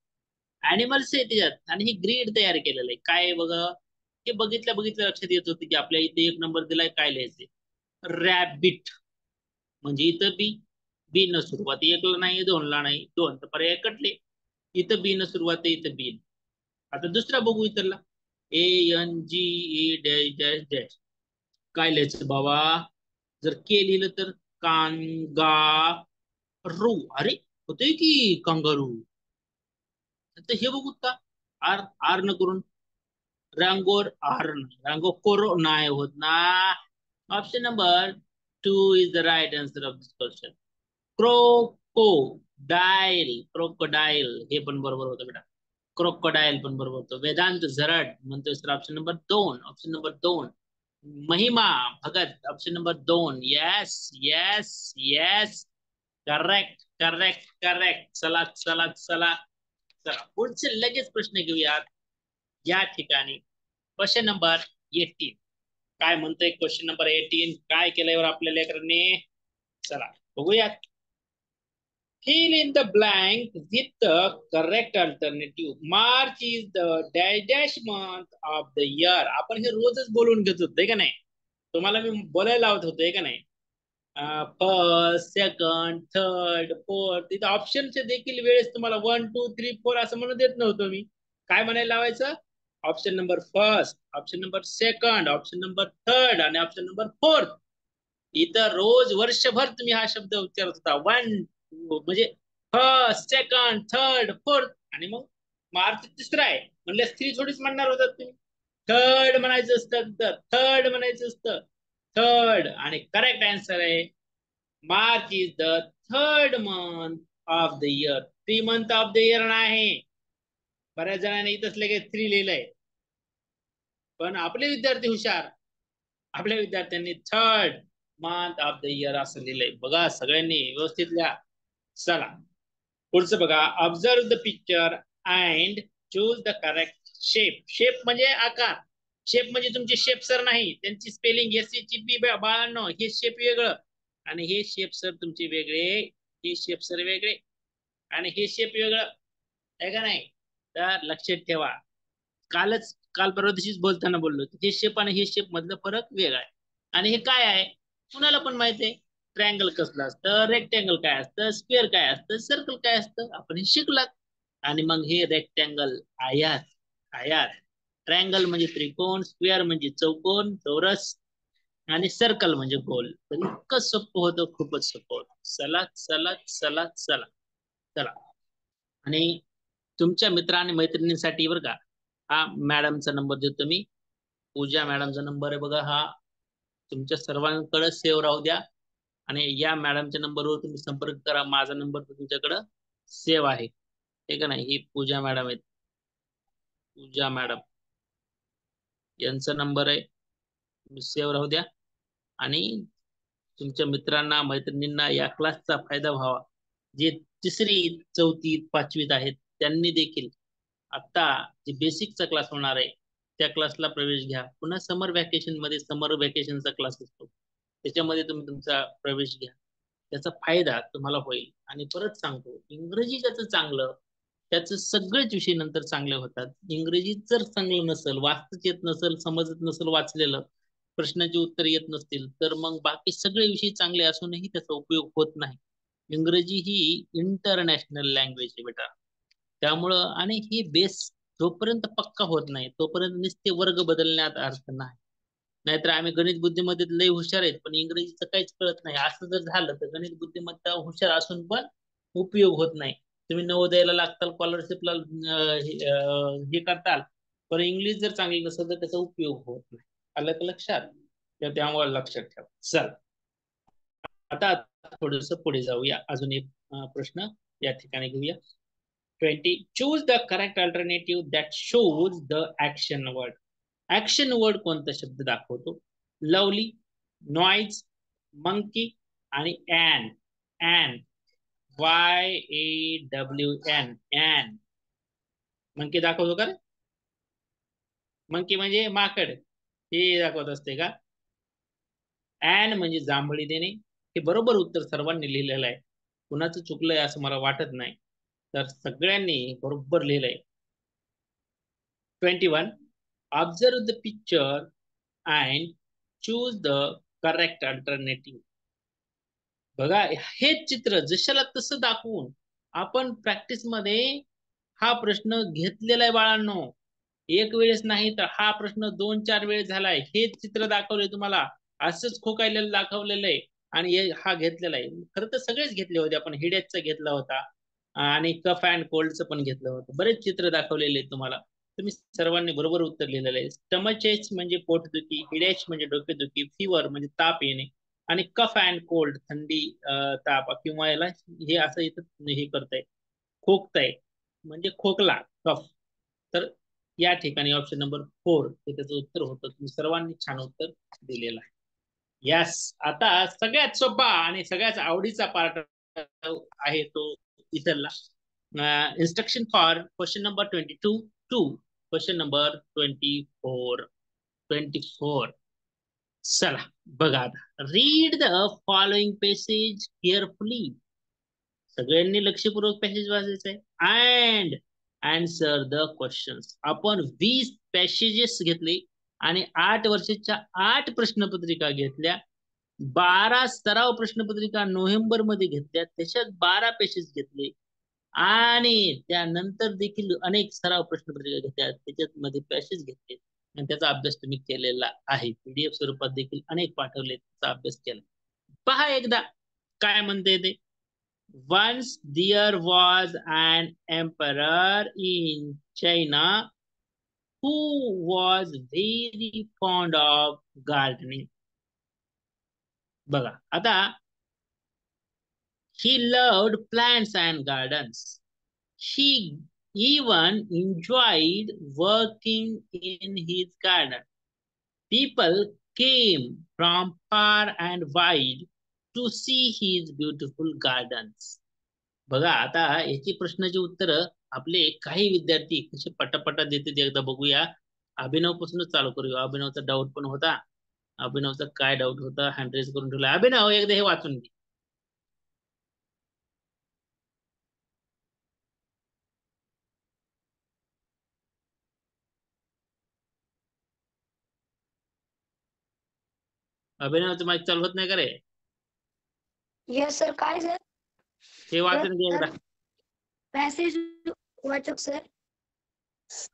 Animals आहे त्याच्यात आणि ही ग्रीड तयार केलेलं आहे. काय बघा, हे बघितल्या लक्षात येत होतं की आपल्या इथे 1 नंबर दिलाय, काय लिहायचंय? रॅबिट. म्हणजे इथं बी न सुरुवात, 1ला नाही, 2ला नाही, 2 तर पर्याय कटले. इथं बी न सुरुवात आहे, इथं बी. आता दुसरा बघू इथला, ANGE-डॅश. काय लिहायचं बाबा? जर के लिहिलं तर कांगारू. अरे होतोय की कांगारू. तर हे बघू का, आर आर न करून रांगोर आर, रांगो कोरो नाही होत ना. Option number 2 is the right answer of this question. Crocodile हे पण बरोबर होतं बेटा. क्रोकोडाईल पण बरोबर होतं. वेदांत झरड म्हणतोय sir, option number 2. Option number 2. Mahima Bhagat, option number 2. Yes yes yes, correct correct correct. चला चला चला चला पुढचे लगेच प्रश्न घेऊयात. या ठिकाणी क्वेश्चन नंबर 18. काय म्हणतोय क्वेश्चन नंबर 18 काय केल्यावर आपल्या लेकरांनी. चला बघूयात. Fill in the blank with the correct alternative. March is the dash dash month of the year. आपण हे रोजच बोलून घेत होतो का नाही. तुम्हाला मी बोलायला लावत होतोय का नाही. फर्स्ट, सेकंड, थर्ड, फोर्थ, तिथे ऑप्शनचे देखील वेळेस तुम्हाला 1 2 3 4 असं म्हणून देत नव्हतो मी. काय म्हणायला लावायचं. Option number first, option number second, option number third आणि ऑप्शन नंबर फोर्थ. इथं रोज वर्षभर तुम्ही हा शब्द उच्चारत होता. 1 म्हणजे फर्स्ट, सेकंड, थर्ड, फोर्थ आणि मग मार्च तिसरा आहे म्हणले स्त्री थोडीच म्हणणार होतात तुम्ही. थर्ड म्हणायचं असतं, तर थर्ड म्हणायचं असतं. थर्ड आणि करेक्ट आन्सर आहे March is the third month of the year. 3 month of the year नाही. बऱ्याच जणांनी इथंच लगेच 3 लिहिलंय. पण आपले विद्यार्थी हुशार. आपल्या विद्यार्थ्यांनी third month of the year असं लिहिलंय. बघा सगळ्यांनी व्यवस्थित लिहा. चला पुढचं बघा. Observe the picture and choose the correct shape. Shape म्हणजे आकार. शेप म्हणजे तुमचे शेप सर नाही, त्यांची स्पेलिंग SHEP बाळांनो. हे शेप वेगळं आणि हे शेप सर तुमचे वेगळे. हे शेप सर वेगळे आणि हे शेप वेगळं आहे का नाही. तर लक्षात ठेवा. काल परवा दिवशीच बोलताना बोललो हे शेप आणि हे शेप मधलं फरक वेगळा आहे. आणि हे काय आहे कुणाला पण माहिती आहे. ट्रायंगल कसलं असतं, रेक्टँगल काय असतं, स्क्वेअर काय असतं, सर्कल काय असतं आपण हे शिकलात. आणि मग हे रेक्टँगल आयत. आयत. ट्रायंगल म्हणजे त्रिकोण, स्क्वेअर म्हणजे चौकोन, चौरस आणि सर्कल म्हणजे गोल. तर इतकं सोपं होतं, खूपच सोपं होतं. चला चला चला चला चला. आणि तुमच्या मित्र आणि मैत्रिणींसाठी बरं का हा मॅडमचा नंबर देतो मी. पूजा मॅडमचा नंबर आहे बघा हा. तुमच्या सर्वांकडे सेव्ह राहू द्या आणि या मॅडमच्या नंबरवर तुम्ही संपर्क करा. माझा नंबर तुमच्याकडे सेव्ह आहे ठीक आहे ना. ही पूजा मॅडम आहेत. पूजा मॅडम यांचा नंबर आहे. तुम्ही सेव्ह राहू द्या आणि तुमच्या मित्रांना मैत्रिणींना या क्लासचा फायदा व्हावा. जे 3री 4थी 5वीत आहेत त्यांनी देखील आता जे बेसिकचा क्लास होणार आहे त्या क्लासला प्रवेश घ्या. पुन्हा समर व्हॅकेशन मध्ये समर व्हॅकेशनचा क्लास असतो त्याच्यामध्ये तुम्ही तुमचा प्रवेश घ्या. त्याचा फायदा तुम्हाला होईल. आणि परत सांगतो इंग्रजी ज्याचं चांगलं त्याचं सगळेच विषय नंतर चांगले होतात. इंग्रजी जर चांगलं नसेल, वाचताच येत नसेल, समजत नसेल वाचलेलं, प्रश्नाची उत्तर येत नसतील तर मग बाकी सगळे विषय चांगले असूनही त्याचा उपयोग होत नाही. इंग्रजी ही इंटरनॅशनल लँग्वेज आहे बेटा. त्यामुळं आणि ही बेस जोपर्यंत पक्का होत नाही तोपर्यंत नुसते वर्ग बदलण्यात अर्थ नाही. नाहीतर आम्ही गणित बुद्धिमत्तेत लय हुशार आहेत पण इंग्रजीचं काहीच कळत नाही असं जर झालं तर गणित बुद्धिमत्ता हुशार असून पण उपयोग होत नाही. तुम्ही नवोदयाला लागताल, स्कॉलरशिपला हे करताल पण इंग्लिश जर चांगली नसेल तर त्याचा उपयोग होत नाही. आलं का लक्षात. त्यामुळे लक्षात ठेवा. चल आता थोडस पुढे जाऊया. अजून एक प्रश्न या ठिकाणी घेऊया. 20. Choose the correct alternative that shows the action word. Action word कोणता शब्द दाखवतो. लवली, नॉइज, मंकी आणि yawn. Yawn YAWN yawn. Monkey दाखवतो का रे. मंकी म्हणजे माकड हे दाखवत असते का. ॲन म्हणजे जांभळी देणे. हे बरोबर उत्तर सर्वांनी लिहिलेलं आहे. कुणाचं चुकलंय असं मला वाटत नाही. तर सगळ्यांनी बरोबर लिहिलंय. 21. Observe the picture and choose the correct alternative. बघा हे चित्र जशाला तसं दाखवून आपण प्रॅक्टिस मध्ये हा प्रश्न घेतलेला आहे बाळांनो. एक वेळेस नाही तर हा प्रश्न 2-4 वेळेस झालाय. हे चित्र दाखवलंय तुम्हाला असंच खोकायलेलं दाखवलेलं आहे आणि हा घेतलेला आहे. खरं तर सगळेच घेतले होते. आपण हिडेजचा घेतला होता आणि कफ अँड कोल्डचं पण घेतलं होतं. बरेच चित्र दाखवलेले आहेत तुम्हाला. तुम्ही सर्वांनी बरोबर उत्तर लिहिलेलं आहे. स्टमचेच म्हणजे पोटदुखी, हिडेच म्हणजे डोकेदुखी, फिवर म्हणजे ताप येणे आणि कफ अँड कोल्ड थंडी ताप किंवा याला हे असं इथं हे करताय खोकताय म्हणजे खोकला कफ. तर या ठिकाणी ऑप्शन नंबर 4 हे त्याचं उत्तर होतं. तुम्ही सर्वांनी छान उत्तर दिलेलं आहे. यस. आता सगळ्यात सोपा आणि सगळ्यात आवडीचा पार्ट आहे तो इथला. instruction for question number 22 to question number 24. चला बघा आता, read the following passage carefully. सगळ्यांनी लक्षपूर्वक पॅसेज वाचायचं आहे अँड आन्सर द क्वेश्चन्स. आपण 20 पॅसेजेस घेतले आणि 8 वर्षाच्या 8 प्रश्नपत्रिका घेतल्या. 12 सराव प्रश्नपत्रिका नोव्हेंबर मध्ये घेतल्या, त्याच्यात 12 पॅसेज घेतले आणि त्यानंतर देखील अनेक सराव प्रश्नपत्रिका घेतल्या, त्याच्यात मध्ये पॅसेज घेतले आणि त्याचा अभ्यास तुम्ही केलेला आहे. पीडीएफ स्वरूपात देखील अनेक पाठवले, त्याचा अभ्यास केला. पहा एकदा काय म्हणते ते. Once there was an emperor in China who was very fond of gardening. बघा आता, he loved plants and gardens. He even enjoyed working in his garden. People came from far and wide to see his beautiful gardens. बघा आता याची प्रश्नाची उत्तर आपले काही विद्यार्थी कसे पटापटा देते ते एकदा बघूया. अभिनव पासूनच चालू करूया. अभिनवचा डाऊट पण होता. अभिनवचा काय डाऊट होता, हँड रेज करून ठेवला. अभिनव एकदा हे वाचून घे. अभिनवचं माईक चालू होत नाही का रे? Yes sir. काय सर? हे वाचून घे एकदा. पॅसेज वाचक सर.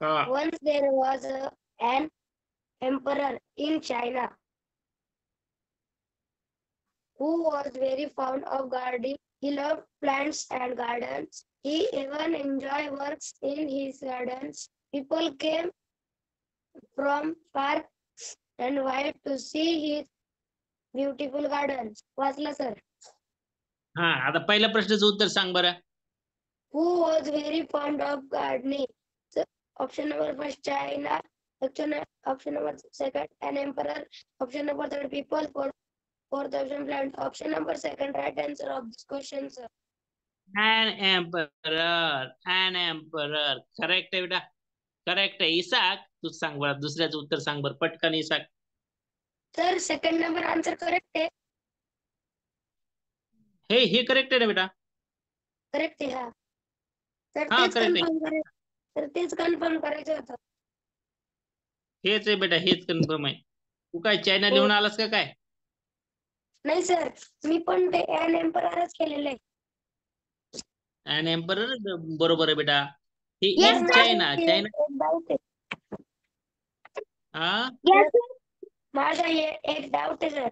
हा. Once there was an emperor in China who was very fond of gardening. He loved plants and gardens. He even enjoyed works in his gardens. People came from far and wide to see his beautiful gardens. वाचला sir. हा, आता पहिल्या प्रश्नाचं उत्तर सांग बरं. Who was very fond of gardening? So, option number first, China. Option number second, an emperor. Option number third, people. Fourth option, plant. Option number second, right answer of this question, sir. An emperor. An emperor. Correct आहे बेटा, correct आहे. इसाक तू सांग बरं, दुसऱ्याचं उत्तर सांग बरं पटकन Isak. Sir second number answer correct आहे. हे करेक्ट आहे ना बेटा? करेक्ट आहे. हा सर, हा तेच करेक्ट आहे. कन्फर्म करायचं. सर तेच कन्फर्म करायचं होतं. हेच आहे बेटा, हेच कन्फर्म आहे. तू काय चायना लिहून आलास का काय? नाही सर, मी पण ते एन एम्पररच केलेलं आहे. अँड एम्परर बरोबर आहे बेटा. हे Yes, in sir. China. China एक डाऊट आहे. हा, Yes, sir. माझा एक डाऊट आहे सर.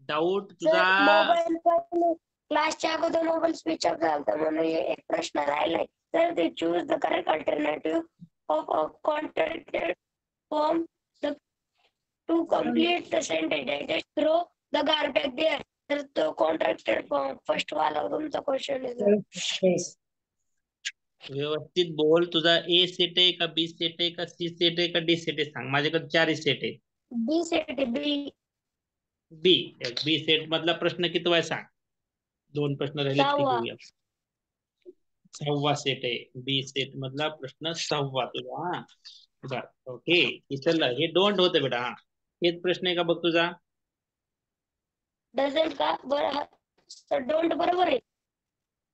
डाऊट सर तुझा. मोबाईल क्लासच्या अगोदर मोबाईल स्विच ऑफ झाला म्हणून एक प्रश्न राहिलाय. सर ते choose the correct alternative of contracted form to complete the sentence throw the garbage there. तर तो कॉन्ट्रॅक्टेड फॉर्म फर्स्ट वाला तुमचा क्वेश्चन आहे. व्यवस्थित बोल. तुझा ए सेट आहे का बी सेट आहे का सी सेट आहे का डी सेट आहे सांग. माझ्याकडे 4 सेट आहे. बी सेट आहे. बी. बी. बी सेट मधला प्रश्न किती आहे सांग. 2 प्रश्न राहिले ते घेऊया. 6वा सेट आहे. बी सेट मधला प्रश्न 6वा तुझा. हा ओके. इथला हे डोंट होते बेटा. हा हेच प्रश्न आहे का बघ तुझा? डझंट का? बरं सर, डोंट बरोबर आहे.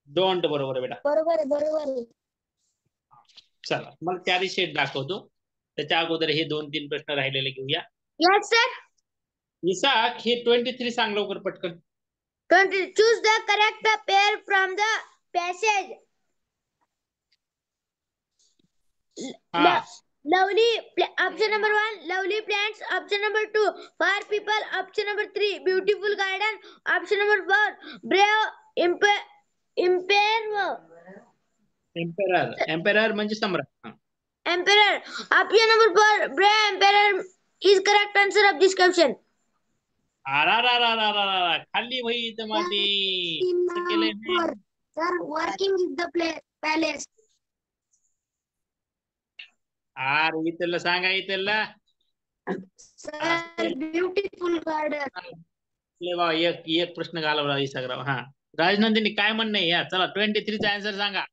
डोंट बरोबर आहे बेटा. बरोबर आहे. बरोबर आहे. चला मग 4 सेट दाखवतो. त्याच्या अगोदर हे 2-3 प्रश्न राहिलेले घेऊया. Yes sir. इसाक हे 23 सांग लवकर पटकन. 20. Choose the correct pair from the passage. हा. Lovely. Option number 1, lovely plants. Option number 2, far people. Option number 3, beautiful garden. Option number 4, brave emperor. Emperor म्हणजे सम्राट. हा. Emperor. Option number 4, brave emperor is correct answer of this question. खाली भाई तुम्हारी Sir, working is the palace. इथलं सांगा. इथलं Sir, beautiful garden. एक प्रश्न घालवला इसाग्राम. हा राजनंदिनी काय म्हणणं आहे? या चला 23 चा आन्सर सांगा.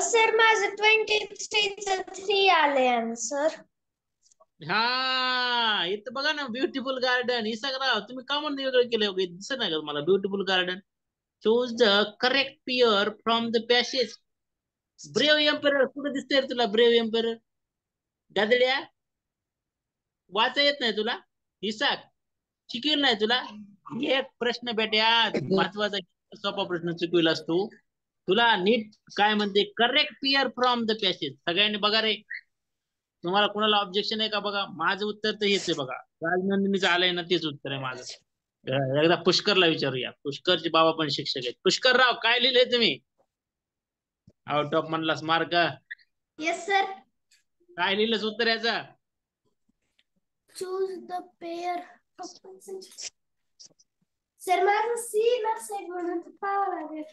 सर माझं 23 आले आन्सर. हा इथं बघा ना, ब्युटिफुल गार्डन. इसकराव तुम्ही का म्हणून वेगळं केलं वगैरे दिसत नाही का मला? Beautiful garden. Choose the correct pair from the passage. Brave emperor कुठं दिसतंय रे तुला? ब्रेव एम्पेरर गादड्या, वाचा येत नाही तुला? हिसाक शिकविल नाही तुला? एक प्रश्न बेट्या महत्वाचा सोपा प्रश्न चुकविलास तू. तुला नीट काय म्हणते? Correct pair from the passage. सगळ्यांनी बघा रे, तुम्हाला कोणाला ऑब्जेक्शन आहे का? बघा माझं उत्तर तर हेच आहे बघा. राजनंदिनीचं आलंय ना, तेच उत्तर आहे माझं. एकदा पुष्करला विचारूया. पुष्करचे बाबा पण शिक्षक आहेत. पुष्कर राव, काय लिहिलंय तुम्ही? आउट ऑफ म्हणलास मार्क. Yes sir. काय लिहिलंस उत्तर याचा? Choose the pair. सर माझं सी नसेल म्हणून पाहावं लागेल.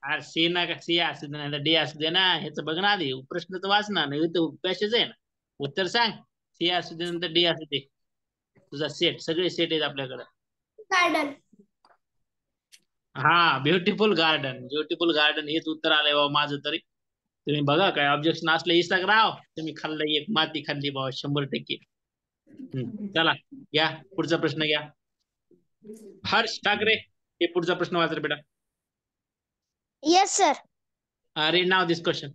अरे सी ना का सी असू दे नाही डी असू दे ना, ह्याचं बघ ना आधी. प्रश्न तर वाच ना, नाही तर पॅसेज आहे ना. उत्तर सांग. सी असू दे नंतर डी असू दे. तुझा सेट, सगळे सेट आहेत आपल्याकडे. गार्डन. हा, ब्युटिफुल गार्डन. ब्युटिफुल गार्डन हेच उत्तर आलंय बाबा माझं तरी. तुम्ही बघा, काय ऑब्जेक्शन असलं इसाक राव. तुम्ही खाल्लं एक माती खाल्ली बाबा 100%. चला घ्या पुढचा प्रश्न घ्या. हर्ष ठाकरे, हे पुढचा प्रश्न वाचा रे बेटा. Yes, sir. Read now this question.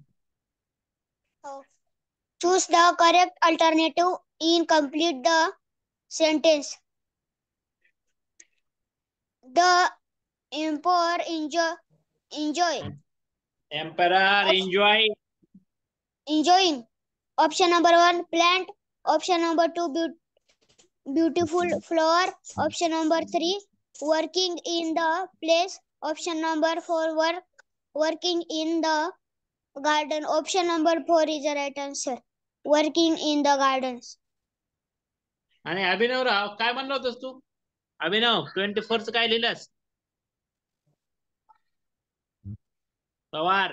Choose the correct alternative in complete the sentence. The emperor enjoy Emperor enjoying. Option number 1, plant. Option number 2, beautiful flower. Option number 3, working in the place. Option number 4, working in the garden. Option number 4 is the right answer. Working in the gardens. आणि अभिनव राव, काय म्हणलं होतस तू? अभिनव 24 काय लिहिलंस? पवार.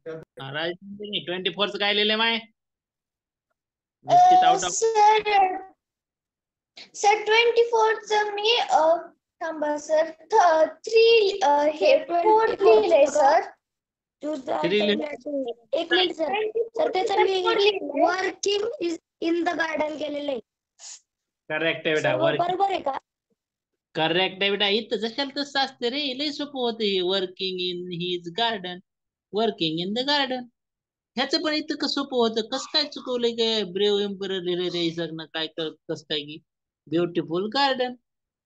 राजनंदिनी 24 काय लिहिलंय माय? Sir 24 मी थांबा sir 3 हे 4 लिहिलंय sir. एक मिनिट सर. तर त्याचं मी working is in the garden केलेलं आहे. करेक्ट आहे बेटा. सर्व बरोबर आहे का? करेक्ट आहे बेटा. इथं जशाला तसं असतं रे, लय सोपं होतं हे. Working in his garden, working in the garden. ह्याचं पण इतकं सोपं होतं. कसं काय चुकवलंय? काय ब्रेव एम्परर लिहिलंय रे सगळं? काय कसं काय की ब्युटिफुल गार्डन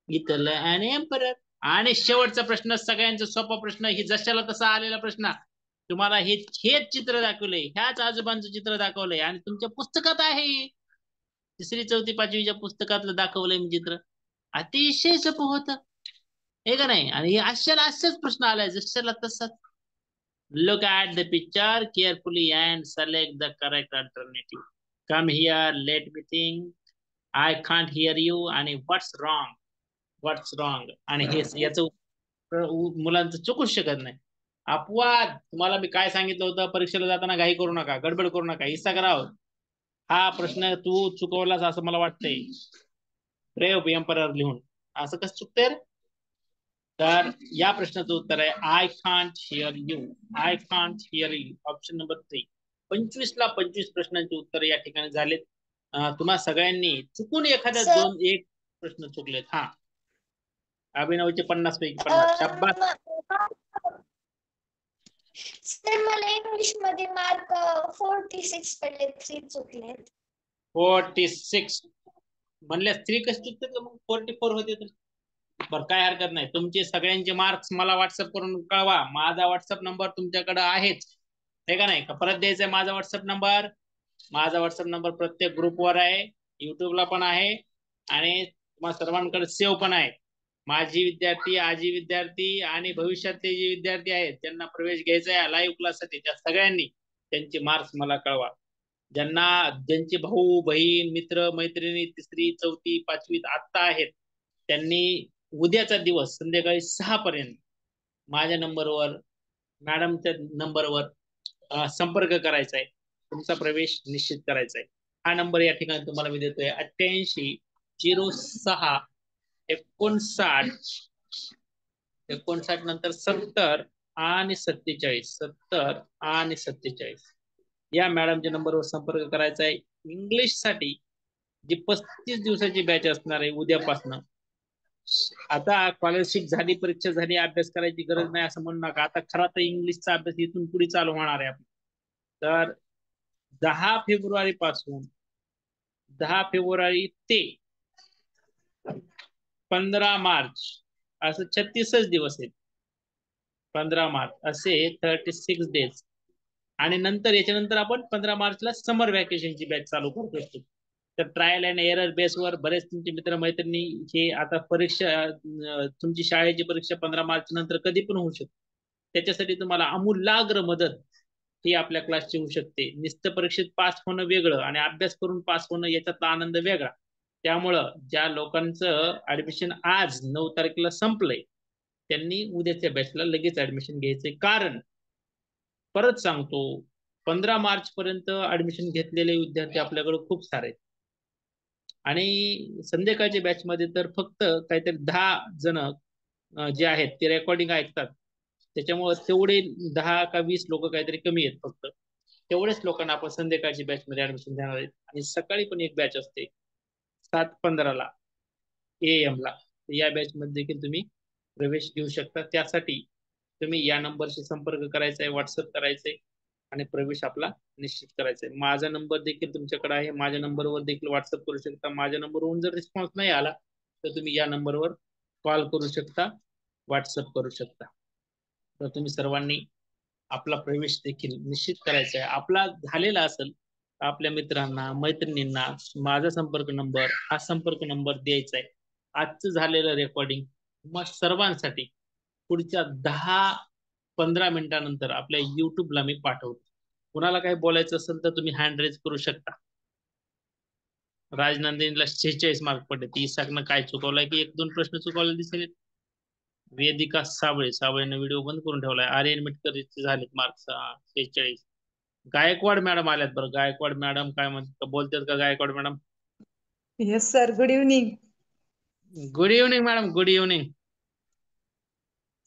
इथलं आणि एम्परर. आणि शेवटचा प्रश्न, सगळ्यांचा सोपा प्रश्न. ही जशाला तसा आलेला प्रश्न. तुम्हाला हेच चित्र दाखवलंय, ह्याच आजोबांचं चित्र दाखवलंय आणि तुमच्या पुस्तकात आहे. 3री 4थी 5वीच्या पुस्तकातलं दाखवलंय मी चित्र. अतिशय सोपं होतं हे का नाही? आणि अशाच प्रश्न आलाय जशाला तसाच. Look at the picture carefully and select the correct alternative. Come here, let me think. I can't hear you. आणि what's wrong? What's wrong? आणि हे याचं मुलांचं चुकूच शकत नाही. अपवाद. तुम्हाला मी काय सांगितलं होतं? परीक्षेला जाताना घाई करू नका, गडबड करू नका. इसा कराव. हा प्रश्न तू चुकवलास असं मला वाटतंय. ब्रेव एम्परर लिहून असं कसं चुकतंय रे? तर या प्रश्नाचं उत्तर आहे I can't hear you. I can't hear you. Option number 3. 25 ला 25 प्रश्नांची उत्तर या ठिकाणी झालेत. तुम्हा सगळ्यांनी चुकून एखाद्या एक प्रश्न चुकलेत. हा, अभिनवचे 50 पैकी 50. शाबास. सर मला इंग्लिश मध्ये मार्क 46 पडले, 3 चुकलेत. 46 म्हणल्यास 3 कसे चुकतात मग? 44 होते तर. बरं, काय हरकत नाही. तुमचे सगळ्यांचे मार्क्स मला व्हॉट्सअप करून कळवा. माझा व्हॉट्सअप नंबर तुमच्याकडे आहेच, हे का नाही? का परत द्यायचा माझा व्हॉट्सअप नंबर? माझा व्हॉट्सअप नंबर प्रत्येक ग्रुपवर आहे, युट्यूबला पण आहे आणि तुम्हाला सर्वांकडे सेव्ह पण आहे. माझी विद्यार्थी, आजी विद्यार्थी आणि भविष्यातले जे विद्यार्थी आहेत त्यांना प्रवेश घ्यायचा आहे लाईव्ह क्लाससाठी, त्या सगळ्यांनी त्यांचे मार्क्स मला कळवा. ज्यांचे भाऊ बहीण मित्र मैत्रिणी 3री 4थी 5वीत आत्ता आहेत त्यांनी उद्याचा दिवस संध्याकाळी 6 पर्यंत माझ्या नंबरवर, मॅडमच्या नंबरवर संपर्क करायचा आहे. तुमचा प्रवेश निश्चित करायचा आहे. हा नंबर या ठिकाणी तुम्हाला मी देतोय 88 06 59 59 नंतर 70 आणि 47, 70 आणि 47 या मॅडमच्या नंबरवर संपर्क करायचा आहे. इंग्लिश साठी जी 35 दिवसाची बॅच असणार आहे उद्यापासनं. आता स्कॉलरशिप झाली, परीक्षा झाली, अभ्यास करायची गरज नाही असं म्हणू नका. आता खरा तर इंग्लिशचा अभ्यास इथून पुढे चालू होणार आहे. तर 10 फेब्रुवारी पासून 10 फेब्रुवारी ते 15 मार्च असं 36 दिवस आहेत. 15 मार्च असे 36 डेज. आणि नंतर याच्यानंतर आपण 15 मार्चला समर व्हॅकेशनची बॅच चालू करत असतो. तर ट्रायल अँड एरर बेसवर बरेच तुमचे मित्रमैत्रिणी हे आता परीक्षा तुमची शाळेची परीक्षा 15 मार्च नंतर कधी पण होऊ शकते. त्याच्यासाठी तुम्हाला आमूलाग्र मदत ही आपल्या क्लासची होऊ शकते. नुसतं परीक्षेत पास होणं वेगळं आणि अभ्यास करून पास होणं याच्यातला आनंद वेगळा. त्यामुळं ज्या लोकांचं ऍडमिशन आज 9 तारखेला संपलंय त्यांनी उद्याच्या बॅचला लगेच ऍडमिशन घ्यायचंय. कारण परत सांगतो 15 मार्च पर्यंत ऍडमिशन घेतलेले विद्यार्थी आपल्याकडे खूप सारे आहेत. आणि संध्याकाळच्या बॅच मध्ये तर फक्त काहीतरी 10 जण जे आहेत ते रेकॉर्डिंग ऐकतात. त्याच्यामुळे तेवढे 10 का 20 लोक काहीतरी कमी आहेत. फक्त तेवढेच लोकांना आपण संध्याकाळची बॅच मध्ये ऍडमिशन देणार आहेत. आणि सकाळी पण एक बॅच असते 7:15 AM ला. या बॅच मध्ये देखील तुम्ही प्रवेश घेऊ शकता. त्यासाठी तुम्ही या नंबरशी संपर्क करायचा आहे, व्हॉट्सअप करायचंय आणि प्रवेश आपला निश्चित करायचा आहे. माझा नंबर देखील तुमच्याकडे आहे. माझ्या नंबरवर देखील व्हॉट्सअप करू शकता. माझ्या नंबरवरून जर रिस्पॉन्स नाही आला तर तुम्ही या नंबरवर कॉल करू शकता, व्हॉट्सअप करू शकता. तर तुम्ही सर्वांनी आपला प्रवेश देखील निश्चित करायचा आहे. आपला झालेला असेल आपल्या मित्रांना, मैत्रिणींना माझा संपर्क नंबर, हा संपर्क नंबर द्यायचा आहे. आजचं झालेलं रेकॉर्डिंग मग सर्वांसाठी पुढच्या 10-15 मिनिटानंतर आपल्या युट्यूबला मी पाठवतो. कुणाला काही बोलायचं असेल तर तुम्ही हँड रेज करू शकता. राजनंदिनीला 46 मार्क पडले. ती सांगणं काय चुकवलंय की 1-2 प्रश्न चुकवले दिसेल. वेदिका साबळेने व्हिडिओ बंद करून ठेवलाय. आर्यन मिटकरचे झालेत मार्क्स 46. गायकवाड मॅडम आल्यात. बरं गायकवाड मॅडम काय म्हणतात, बोलतात का Gaikwad madam? Yes sir, good evening. Good evening madam, good evening.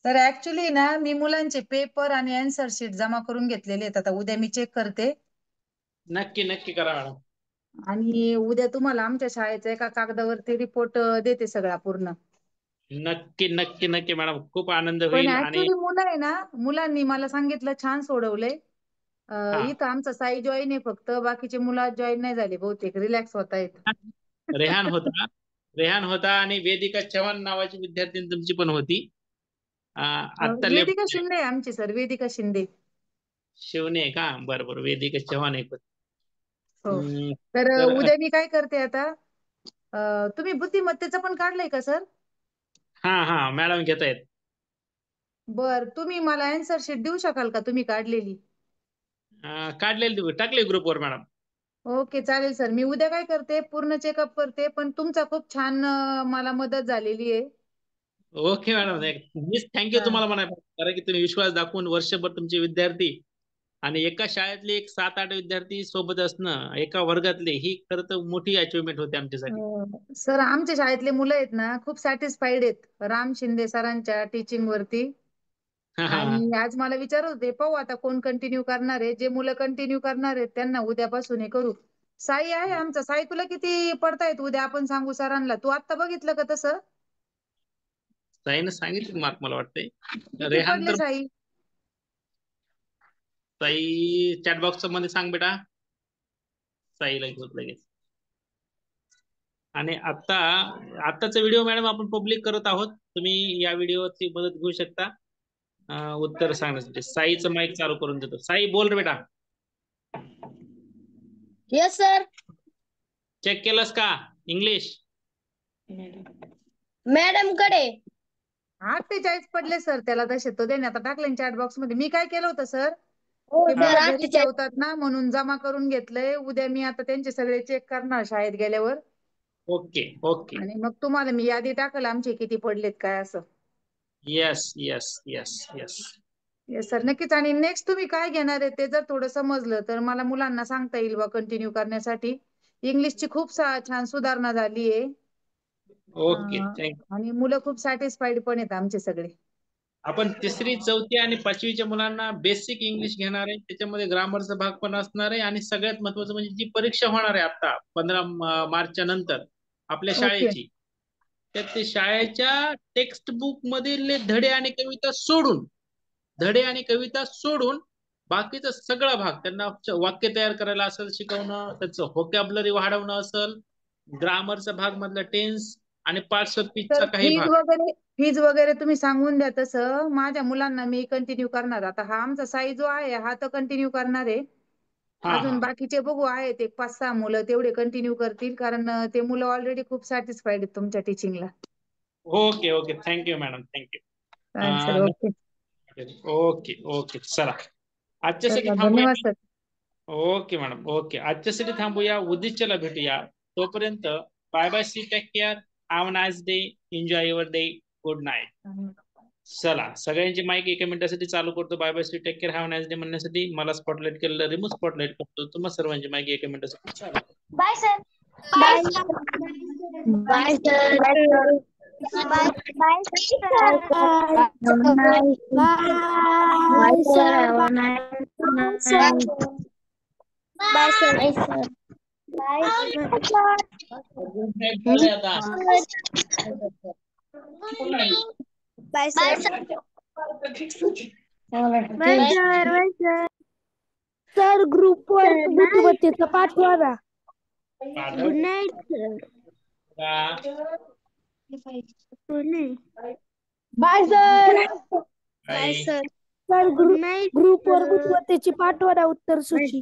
Sir actually ना मी मुलांचे पेपर आणि आन्सर शीट जमा करून घेतलेले आहेत. आता उद्या मी चेक करते नक्की नक्की करा मॅडम. आणि उद्या तुम्हाला आमच्या शाळेचा एका कागदावरती रिपोर्ट देते सगळा पूर्ण. नक्की नक्की नक्की मॅडम, खूप आनंद पण होईल. आणि ऍक्च्युली मुलं आहे ना, मुलांनी मला सांगितलं छान सोडवलंय. हा इथं आमचा साई जॉईन आहे, फक्त बाकीचे मुलं जॉईन नाही झाले, बहुतेक रिलॅक्स होत आहेत. रेहान होता, रेहान होता आणि वेदिका चव्हाण नावाची विद्यार्थी तुमची पण होती. आत्ता वेदिका लेफ्ट शिंदे आहे आमची सर, वेदिका शिंदे. शिवणे आहे का? बरोबर, वेदिका चव्हाण आहे. हो. हम्म, तर तर उद्या मी काय करते आता, तुम्ही बुद्धिमत्तेचं पण काढलंय का सर? हा हा मॅडम घेत आहेत. बर, तुम्ही मला आन्सर शीट देऊ शकाल का तुम्ही काढलेली? काढलेली तुम्ही टाकले ग्रुपवर मॅडम. ओके चालेल सर, मी उद्या काय करते पूर्ण चेकअप करते. पण तुमचा खूप छान मला मदत झालेली आहे. ओके मॅडम, मीच थँक्यू हा. तुम्हाला म्हणायला, कारण की तुम्ही विश्वास दाखवून वर्षभर तुमचे विद्यार्थी आणि एका शाळेतले एक 7-8 विद्यार्थी सोबत असणं, एका वर्गातले, ही खरं तर मोठी अचिव्हमेंट होते आमच्यासाठी. सर आमच्या शाळेतले मुलं आहेत ना खूप सॅटिस्फाईड आहेत राम शिंदे सरांच्या टीचिंग वरती. हा हा आणि आज मला विचारत होते, पाहू आता कोण कंटिन्यू करणार आहे. जे मुलं कंटिन्यू करणार आहेत त्यांना उद्यापासून हे करू. साई आहे आमचा. साई, तुला किती पडतायत उद्या आपण सांगू सरांना? तू आता बघितलं का तसं? साईनं सांगितलं मार्क मला वाटतंय. किती रेहान पडले तर साई? साई चॅट बॉक्स मध्ये सांग बेटा. साईला घेऊन लगेच. आणि आत्ताचा व्हिडिओ मॅडम आपण पब्लिक करत आहोत. तुम्ही या व्हिडिओची मदत घेऊ शकता उत्तर सांगण्यासाठी. साईचं माईक चालू करून देतो. साई बोल रे बेटा. Yes sir. चेक केलंस का इंग्लिश? मॅडम कडे 48 पडले सर त्याला. तसे तो त्याने आता टाकले चॅट बॉक्स मध्ये. मी काय केलं होतं सर, हो ते सर, मुलं घरी 48. जेवतात ना म्हणून जमा करून घेतलंय. उद्या मी आता त्यांचे सगळे चेक करणार शाळेत गेल्यावर. Okay okay. आणि मग तुम्हाला मी यादी टाकल आमचे किती पडलेत काय असं. Yes yes yes yes. Yes sir, नक्कीच. आणि नेक्स्ट तुम्ही काय घेणार आहे ते जर थोडं समजलं तर मला मुलांना सांगता येईल बा कंटिन्यू करण्यासाठी. इंग्लिशची खूप छान सुधारणा झाली आहे. Okay thank you. आणि मुलं खूप सॅटिस्फाईड पण आहेत आमचे सगळे. आपण तिसरी, चौथी आणि पाचवीच्या मुलांना बेसिक इंग्लिश घेणार आहे. त्याच्यामध्ये ग्रामरचा भाग पण असणार आहे आणि सगळ्यात महत्वाचं म्हणजे जी परीक्षा होणार आहे आता 15 मार्चच्या नंतर आपल्या ओके. शाळेची, तर ते शाळेच्या टेक्स्ट बुक मधील धडे आणि कविता सोडून बाकीचा सगळा भाग त्यांना वाक्य तयार करायला असेल शिकवणं, त्याचं व्होकॅब्युलरी वाढवणं असेल, ग्रामरचा भाग मधला टेन्स आणि पार्ट्स ऑफ स्पीचचा तर काही भाग. फीज वगैरे तुम्ही सांगून द्या. तसं माझ्या मुलांना मी कंटिन्यू करणार. आता हा आमचा साई जो आहे हा तर कंटिन्यू करणार आहे. हा हा अजून बाकीचे बघू आहेत एक 5-6 मुलं तेवढे कंटिन्यू करतील, कारण ते मुलं ऑलरेडी खूप सॅटिस्फाईड आहेत तुमच्या टीचिंगला. Okay okay, thank you madam, thank you. चालेल सर. ओके ओके ओके, चला आजच्यासाठी चला, थांबूया. धन्यवाद सर. ओके मॅडम, ओके, आजच्यासाठी थांबूया. उद्याच्याला भेटूया. तोपर्यंत bye bye, see take care, have a nice day, enjoy your day, good night. चला सगळ्यांची माईक एका मिनिटासाठी चालू करतो. Bye bye, see take care, have a nice day म्हणण्यासाठी. मला स्पॉटलाइट केलेलं रिमूव्ह स्पॉटलाइट करतो. तुम्हाला सर्वांची माईक एका मिनिटासाठी चालू. Bye sir. Bye bye bye sir. Bye bye bye sir. Have a nice night. Bye sir. Bye sir. Bye bye sir. Sir. Sir ग्रुपवर बुद्धिमत्तेचा पाठवा ना. Good night sir. Bye sir. Bye sir. Sir ग्रुपवर बुद्धिमत्तेची पाठवा ना उत्तर सूची.